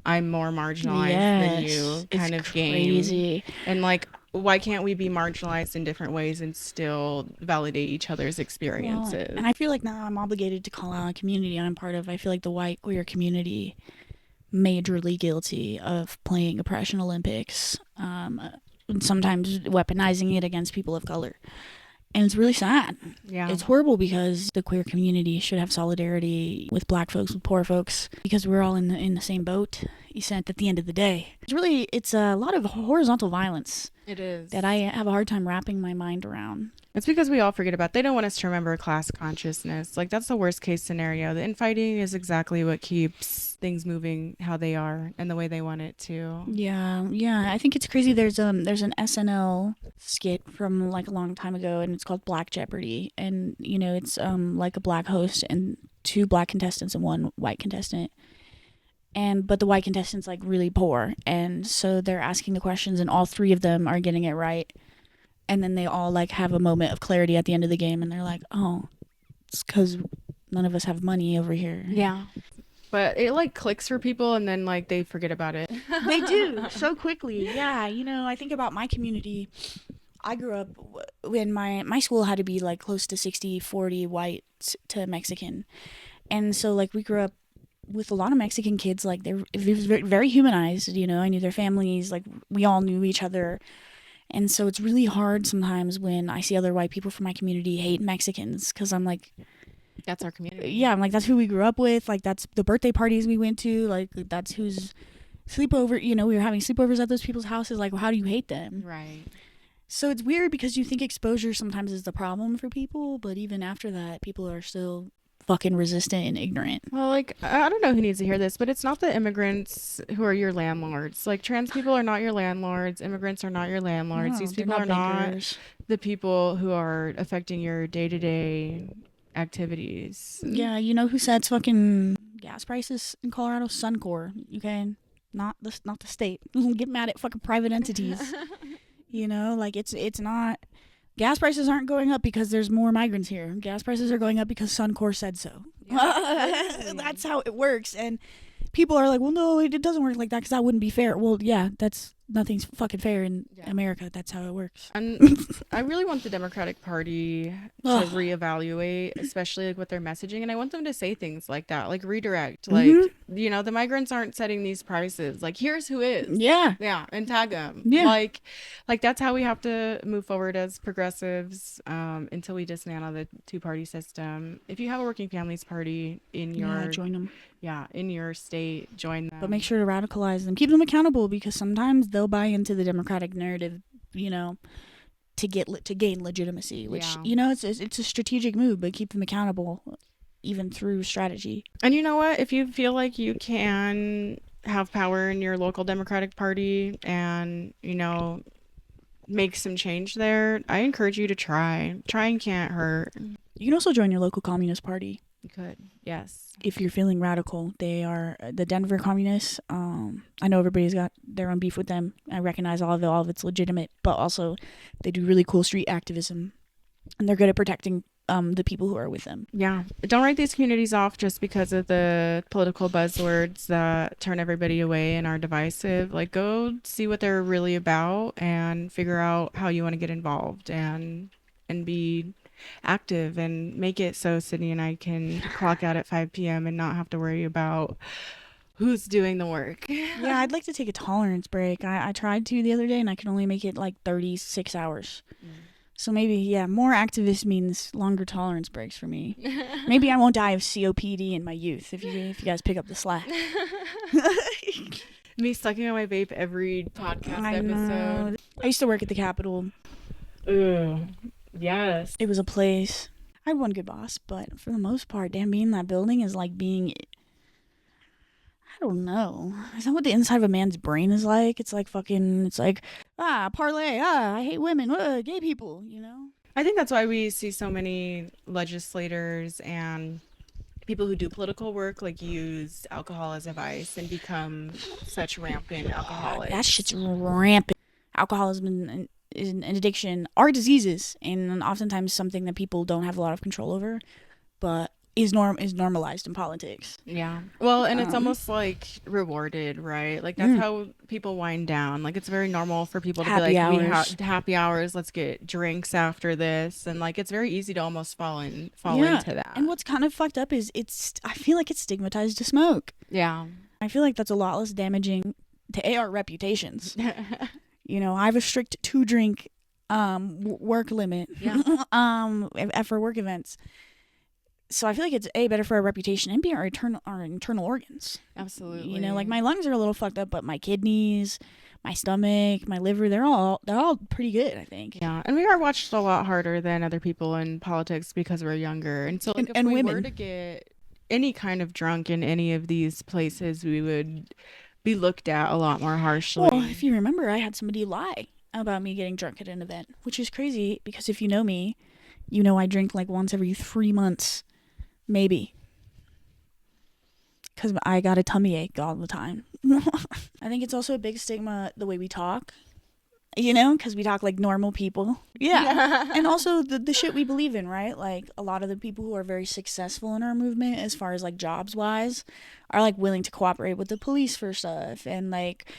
A: "I'm more marginalized than you" kind of
B: crazy.
A: game. And like, why can't we be marginalized in different ways and still validate each other's experiences?
B: Well, and I feel like now I'm obligated to call out a community I'm part of. I feel like the white queer community majorly guilty of playing oppression Olympics, and sometimes weaponizing it against people of color. And it's really sad.
A: Yeah.
B: It's horrible because the queer community should have solidarity with black folks, with poor folks, because we're all in the same boat. At the end of the day, it's a lot of horizontal violence.
A: It is.
B: That I have a hard time wrapping my mind around.
A: It's because we all forget about. They don't want us to remember class consciousness. Like that's the worst case scenario. The infighting is exactly what keeps things moving how they are and the way they want it to.
B: Yeah. I think it's crazy. There's an SNL skit from like a long time ago, and it's called Black Jeopardy, and it's like a black host and 2 black contestants and 1 white contestant. But the white contestant's like really poor, and so they're asking the questions, and all 3 of them are getting it right. And then they all like have a moment of clarity at the end of the game, and they're like, "Oh, it's because none of us have money over here."
A: Yeah, but it like clicks for people, and then like they forget about it.
B: They do so quickly. Yeah, I think about my community. I grew up when my school had to be like close to 60-40 white to Mexican, and so like we grew up with a lot of Mexican kids. Like it was very, very humanized. I knew their families. Like we all knew each other. And so it's really hard sometimes when I see other white people from my community hate Mexicans, because I'm like,
A: that's our community.
B: Yeah, I'm like, that's who we grew up with. Like, that's the birthday parties we went to. Like, that's who's sleepover. We were having sleepovers at those people's houses. Like, well, how do you hate them?
A: Right.
B: So it's weird because you think exposure sometimes is the problem for people, but even after that, people are still fucking resistant and ignorant.
A: Well, like, I don't know who needs to hear this, but it's not the immigrants who are your landlords. Like, trans people are not your landlords. Immigrants are not your landlords.
B: No,
A: These people are not the people who are affecting your day-to-day activities.
B: Yeah, you know who sets fucking gas prices in Colorado? Suncor, okay? Not the state. Get mad at fucking private entities. Like, it's not... Gas prices aren't going up because there's more migrants here. Gas prices are going up because Suncor said so. Yeah. That's how it works. And people are like, well, no, it doesn't work like that because that wouldn't be fair. Well, yeah, nothing's fucking fair in America. That's how it works.
A: And I really want the Democratic Party to reevaluate, especially like with their messaging. And I want them to say things like that, like redirect, like, the migrants aren't setting these prices. Like, here's who is.
B: Yeah.
A: Yeah. And tag them.
B: Yeah.
A: Like that's how we have to move forward as progressives until we dismantle the 2-party system. If you have a working families party in your...
B: join them.
A: Yeah, in your state, join them.
B: But make sure to radicalize them. Keep them accountable, because sometimes they'll buy into the Democratic narrative, to gain legitimacy, which, it's a strategic move, but keep them accountable even through strategy.
A: And you know what? If you feel like you can have power in your local Democratic Party and, make some change there, I encourage you to try. Trying can't hurt.
B: You can also join your local Communist Party.
A: You could, yes.
B: If you're feeling radical, they are the Denver Communists. I know everybody's got their own beef with them. I recognize all of it's legitimate, but also they do really cool street activism, and they're good at protecting the people who are with them.
A: Yeah, don't write these communities off just because of the political buzzwords that turn everybody away and are divisive. Like, go see what they're really about and figure out how you want to get involved and be active and make it so Cidney and I can clock out at 5 p.m. and not have to worry about who's doing the work.
B: Yeah, I'd like to take a tolerance break. I tried to the other day, and I could only make it like 36 hours. So maybe, more activist means longer tolerance breaks for me. Maybe I won't die of COPD in my youth if you guys pick up the slack.
A: Me sucking on my vape every podcast
B: I know.
A: episode.
B: I used to work at the Capitol.
A: Ugh. Yes.
B: It was a place. I had one good boss, but for the most part, damn, being in that building is like being, I don't know. Is that what the inside of a man's brain is like? It's like fucking, it's like, parlay, I hate women, gay people, you know?
A: I think that's why we see so many legislators and people who do political work like use alcohol as a vice and become such rampant alcoholics.
B: That shit's rampant. Alcoholism is an addiction, are diseases, and oftentimes something that people don't have a lot of control over, but is normalized in politics.
A: Yeah. Well, and it's almost like rewarded, right? Like that's how people wind down. Like it's very normal for people to
B: Happy
A: be like,
B: hours.
A: happy hours. Let's get drinks after this, and like it's very easy to almost fall into that.
B: And what's kind of fucked up is I feel like it's stigmatized to smoke.
A: Yeah.
B: I feel like that's a lot less damaging to our reputations. You know, I have a strict 2-drink work limit.
A: Yeah.
B: For work events. So I feel like it's better for our reputation and our internal organs.
A: Absolutely.
B: You know, like my lungs are a little fucked up, but my kidneys, my stomach, my liver, they're all pretty good, I think.
A: Yeah, and we are watched a lot harder than other people in politics because we're younger. And so like, if we
B: women
A: were to get any kind of drunk in any of these places, we would be looked at a lot more harshly.
B: Well, if you remember, I had somebody lie about me getting drunk at an event, which is crazy because if you know me, you know I drink like once every 3 months. Maybe. Because I got a tummy ache all the time. I think it's also a big stigma the way we talk. You know? Because we talk like normal people. Yeah. And also the shit we believe in, right? Like a lot of the people who are very successful in our movement as far as like jobs wise are like willing to cooperate with the police for stuff. And like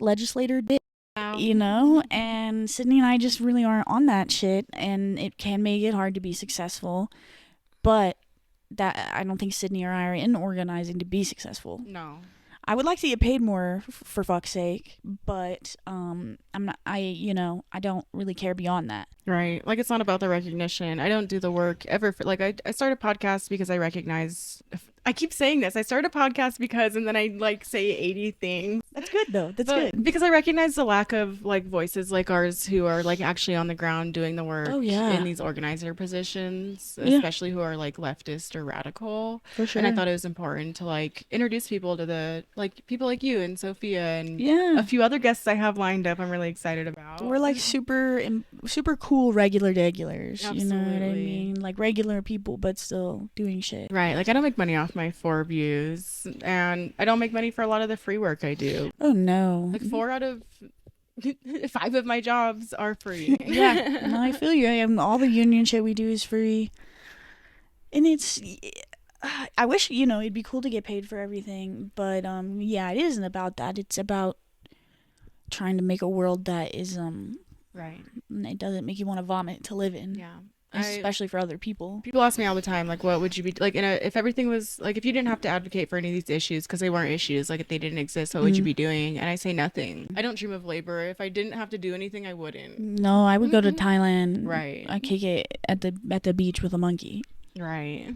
B: legislator did. You know, and Cidney and I just really aren't on that shit, and it can make it hard to be successful. But that I don't think Cidney or I are in organizing to be successful.
A: No.
B: I would like to get paid more for fuck's sake, but I'm not. I don't really care beyond that.
A: Right. Like it's not about the recognition. I don't do the work ever for like I started podcasts because I recognize I keep saying this. I started a podcast because and then I like say 80 things.
B: That's good though. That's good.
A: Because I recognize the lack of like voices like ours who are like actually on the ground doing the work in these organizer positions, especially who are like leftist or radical.
B: For sure.
A: And I thought it was important to like introduce people to the like people like you and Sophia and a few other guests I have lined up I'm really excited about.
B: We're like super cool regulars.
A: Absolutely.
B: You know what I mean? Like regular people but still doing shit.
A: Right. Like I don't make money off my 4 views and I don't make money for a lot of the free work I do.
B: Oh no.
A: Like 4 out of 5 of my jobs are free.
B: Yeah. No, I feel you. All the union shit we do is free. And it's I wish, it'd be cool to get paid for everything, but it isn't about that. It's about trying to make a world that is
A: right.
B: It doesn't make you want to vomit to live in.
A: Yeah.
B: Especially for other people.
A: People ask me all the time, like, what would you be like if everything was like, if you didn't have to advocate for any of these issues because they weren't issues, like if they didn't exist, what would you be doing? And I say nothing. I don't dream of labor. If I didn't have to do anything, I wouldn't.
B: No, I would go to Thailand.
A: Right.
B: I kick it at the beach with a monkey.
A: Right.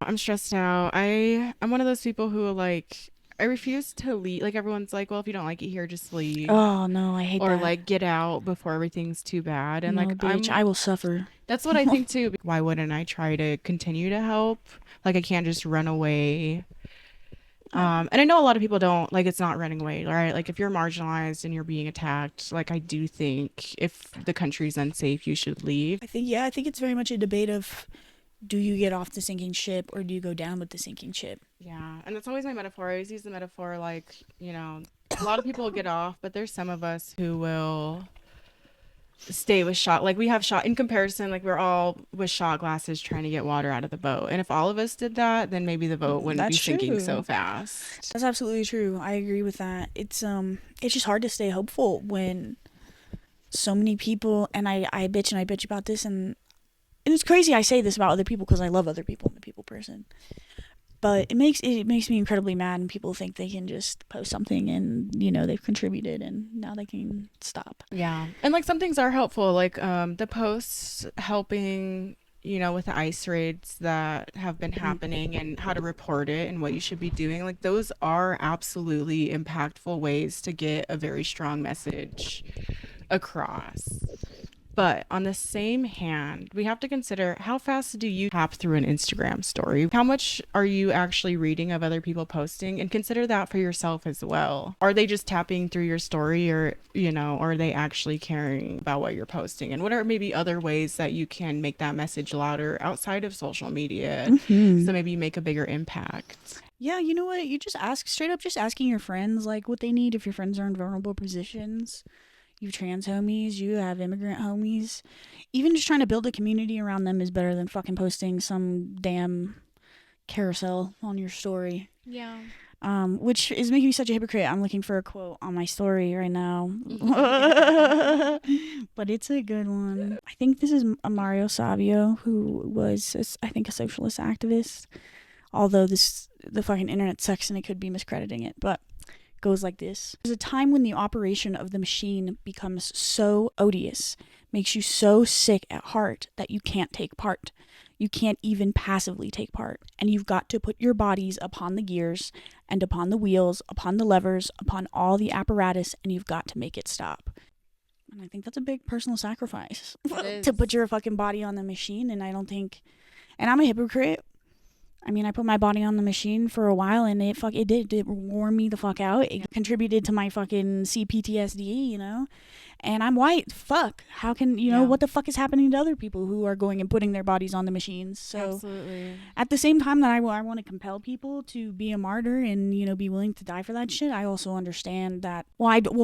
A: I'm stressed out. I'm one of those people who like I refuse to leave. Like everyone's like, well, if you don't like it here, just leave.
B: Oh no, I hate that.
A: Or like get out before everything's too bad. And
B: no,
A: like,
B: bitch, I will suffer.
A: That's what I think too. Why wouldn't I try to continue to help? Like I can't just run away. And I know a lot of people don't like it's not running away, right? Like if you're marginalized and you're being attacked, like I do think if the country's unsafe, you should leave.
B: I think it's very much a debate of do you get off the sinking ship or do you go down with the sinking ship?
A: Yeah, and that's always my metaphor. I always use the metaphor like, a lot of people get off, but there's some of us who will stay with shot. Like we have shot in comparison, like we're all with shot glasses trying to get water out of the boat. And if all of us did that, then maybe the boat wouldn't be sinking so fast.
B: That's absolutely true. I agree with that. It's just hard to stay hopeful when so many people, and I bitch about this, and it's crazy I say this about other people because I love other people. I'm a people person. But it makes me incredibly mad when people think they can just post something and, they've contributed and now they can stop.
A: Yeah. And like some things are helpful. Like the posts helping with the ICE raids that have been happening and how to report it and what you should be doing, like those are absolutely impactful ways to get a very strong message across. But on the same hand, we have to consider, how fast do you tap through an Instagram story? How much are you actually reading of other people posting? And consider that for yourself as well. Are they just tapping through your story, or, or are they actually caring about what you're posting? And what are maybe other ways that you can make that message louder outside of social media? So maybe you make a bigger impact.
B: Yeah, you know what? You just ask straight up, just asking your friends like what they need if your friends are in vulnerable positions. You have trans homies, you have immigrant homies. Even just trying to build a community around them is better than fucking posting some damn carousel on your story.
A: Yeah.
B: Which is making me such a hypocrite. I'm looking for a quote on my story right now. But it's a good one. I think this is Mario Savio, who was, I think, a socialist activist. Although the fucking internet sucks and it could be miscrediting it. But goes like this. There's a time when the operation of the machine becomes so odious, makes you so sick at heart that you can't take part. You can't even passively take part. And you've got to put your bodies upon the gears and upon the wheels, upon the levers, upon all the apparatus, and you've got to make it stop. And I think that's a big personal sacrifice to put your fucking body on the machine. And I don't think, and I'm a hypocrite. I mean, I put my body on the machine for a while, and it wore me the fuck out. It contributed to my fucking CPTSD, and I'm white. Fuck. How can, what the fuck is happening to other people who are going and putting their bodies on the machines? So
A: absolutely.
B: At the same time that I want to compel people to be a martyr and, be willing to die for that shit, I also understand that,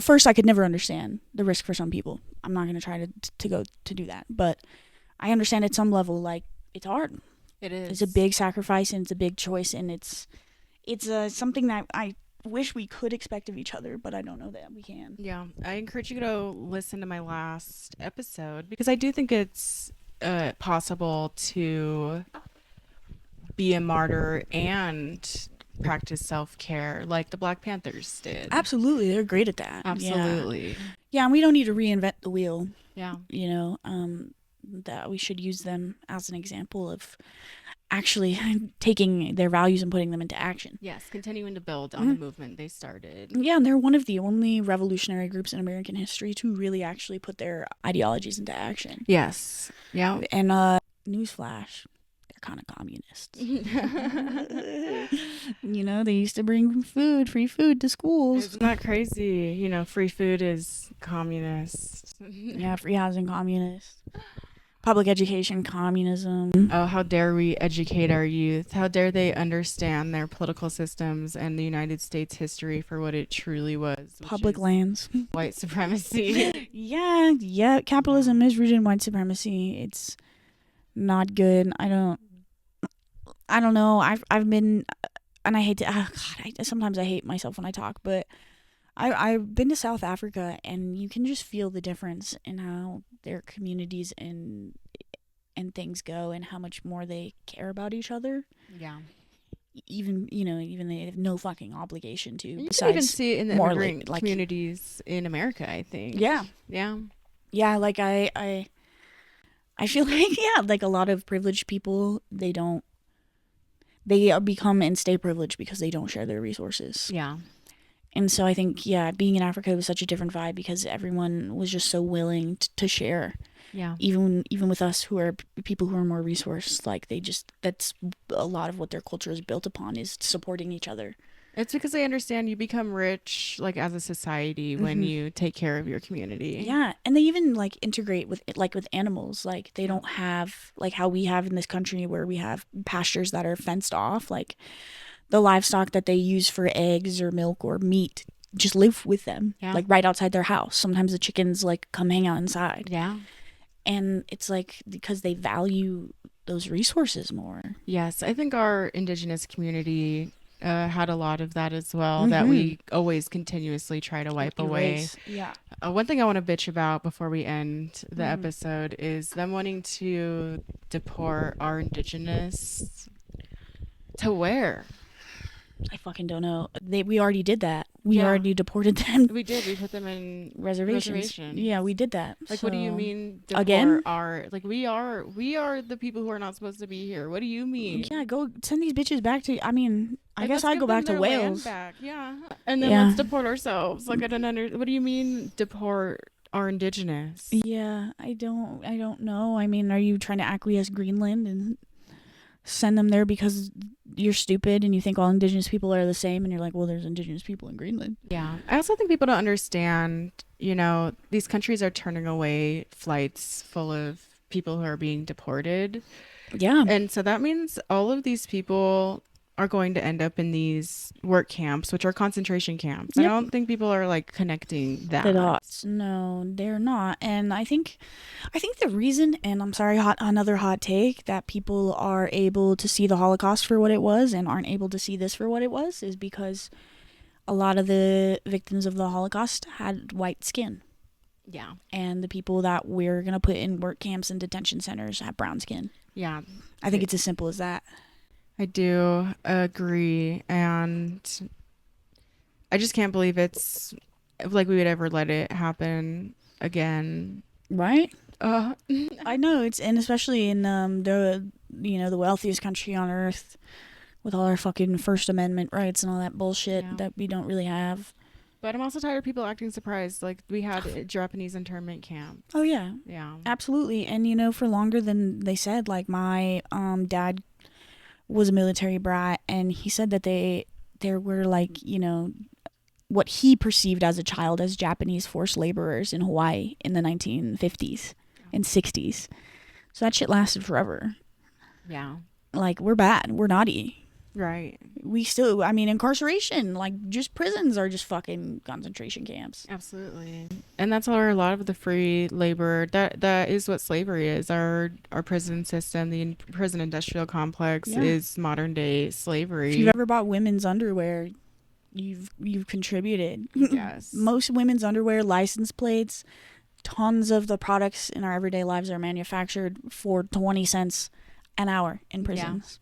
B: first, I could never understand the risk for some people. I'm not going to try to go to do that. But I understand at some level, like, it's hard.
A: It is.
B: It's a big sacrifice, and it's a big choice, and it's something that I wish we could expect of each other, but I don't know that we can.
A: Yeah, I encourage you to go listen to my last episode, because I do think it's possible to be a martyr and practice self-care like the Black Panthers did.
B: Absolutely, they're great at that.
A: Absolutely.
B: Yeah, and we don't need to reinvent the wheel.
A: Yeah.
B: That we should use them as an example of actually taking their values and putting them into action.
A: Yes, continuing to build on the movement they started.
B: Yeah, and they're one of the only revolutionary groups in American history to really actually put their ideologies into action.
A: Yes. Yeah.
B: And newsflash, they're kind of communists. They used to bring free food to schools.
A: Isn't that crazy? Free food is communist.
B: Yeah, free housing, communist. Public education, communism.
A: Oh, how dare we educate our youth? How dare they understand their political systems and the United States history for what it truly was.
B: Public lands.
A: White supremacy.
B: Yeah. Capitalism is rooted in white supremacy. It's not good. I don't know. I've been, and I hate to, sometimes I hate myself when I talk, but I've been to South Africa, and you can just feel the difference in how their communities and things go, and how much more they care about each other.
A: Yeah.
B: Even they have no fucking obligation to.
A: You can even see it in the immigrant communities in America, I think.
B: Yeah.
A: Yeah.
B: Yeah, like I feel like, like a lot of privileged people, they become and stay privileged because they don't share their resources.
A: Yeah.
B: And so I think, being in Africa was such a different vibe because everyone was just so willing to share.
A: Yeah.
B: Even with us who are people who are more resourced, like that's a lot of what their culture is built upon, is supporting each other.
A: It's because they understand you become rich, like, as a society when you take care of your community.
B: Yeah. And they even integrate with animals. Like they don't have how we have in this country where we have pastures that are fenced off. Like the livestock that they use for eggs or milk or meat just live with them, right outside their house. Sometimes the chickens come hang out inside.
A: Yeah.
B: And it's because they value those resources more.
A: Yes, I think our indigenous community had a lot of that as well, that we always continuously try to wipe away.
B: Yeah.
A: One thing I want to bitch about before we end the episode is them wanting to deport our indigenous to where?
B: I fucking don't know. We already did that. We
A: Yeah.
B: already deported them.
A: We did. We put them in
B: Reservations. Yeah, we did that.
A: Like,
B: so,
A: what do you mean deport
B: again?
A: like, we are the people who are not supposed to be here. What do you mean?
B: Yeah, go send these bitches back to. I mean, I
A: And
B: guess
A: let's
B: I'd
A: give
B: go
A: them
B: back to
A: their land
B: Wales.
A: back. Yeah. And then
B: Yeah.
A: let's deport ourselves. Like, I don't what do you mean deport our indigenous?
B: Yeah, I don't know. I mean, are you trying to acquiesce Greenland and send them there because you're stupid and you think all indigenous people are the same, and you're like, well, there's indigenous people in Greenland.
A: Yeah. I also think people don't understand, these countries are turning away flights full of people who are being deported.
B: Yeah.
A: And so that means all of these people are going to end up in these work camps, which are concentration camps.
B: Yep.
A: I don't think people are like connecting that.
B: The dots. No, they're not. And I think the reason, and I'm sorry, another hot take, that people are able to see the Holocaust for what it was and aren't able to see this for what it was is because a lot of the victims of the Holocaust had white skin.
A: Yeah.
B: And the people that we're going to put in work camps and detention centers have brown skin.
A: Yeah.
B: I think it's as simple as that.
A: I do agree. And I just can't believe it's like we would ever let it happen again.
B: Right? I know, and especially in the wealthiest country on earth with all our fucking First Amendment rights and all that bullshit that we don't really have.
A: But I'm also tired of people acting surprised. Like, we had a Japanese internment camp.
B: Oh, yeah.
A: Yeah.
B: Absolutely. And, for longer than they said, like, my dad was a military brat, and he said that there were, like, what he perceived as a child as Japanese forced laborers in Hawaii in the 1950s and 60s. So that shit lasted forever.
A: Yeah.
B: Like, we're bad. We're naughty.
A: Right.
B: We still, incarceration, like, just prisons are just fucking concentration camps.
A: Absolutely. And that's where a lot of the free labor, that is what slavery is. Our prison system, the prison industrial complex is modern day slavery.
B: If you've ever bought women's underwear, you've contributed.
A: Yes.
B: Most women's underwear, license plates, tons of the products in our everyday lives are manufactured for 20 cents an hour in prisons.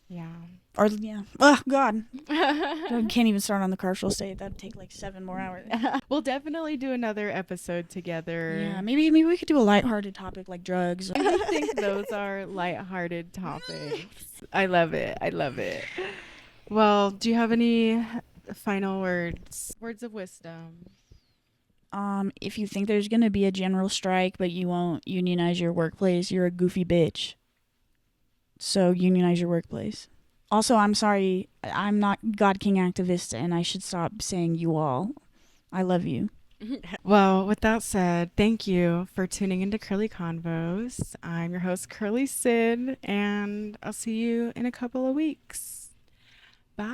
A: Yeah.
B: Or, oh, God. I can't even start on the carceral state. That'd take like 7 more hours.
A: We'll definitely do another episode together.
B: Yeah, maybe we could do a lighthearted topic like drugs.
A: I think those are lighthearted topics. I love it. Well, do you have any final words? Words of wisdom?
B: If you think there's going to be a general strike but you won't unionize your workplace, you're a goofy bitch. So unionize your workplace. Also, I'm sorry, I'm not God King activist, and I should stop saying you all. I love you.
A: Well, with that said, thank you for tuning into Curly Convos. I'm your host, Curly Cid, and I'll see you in a couple of weeks. Bye.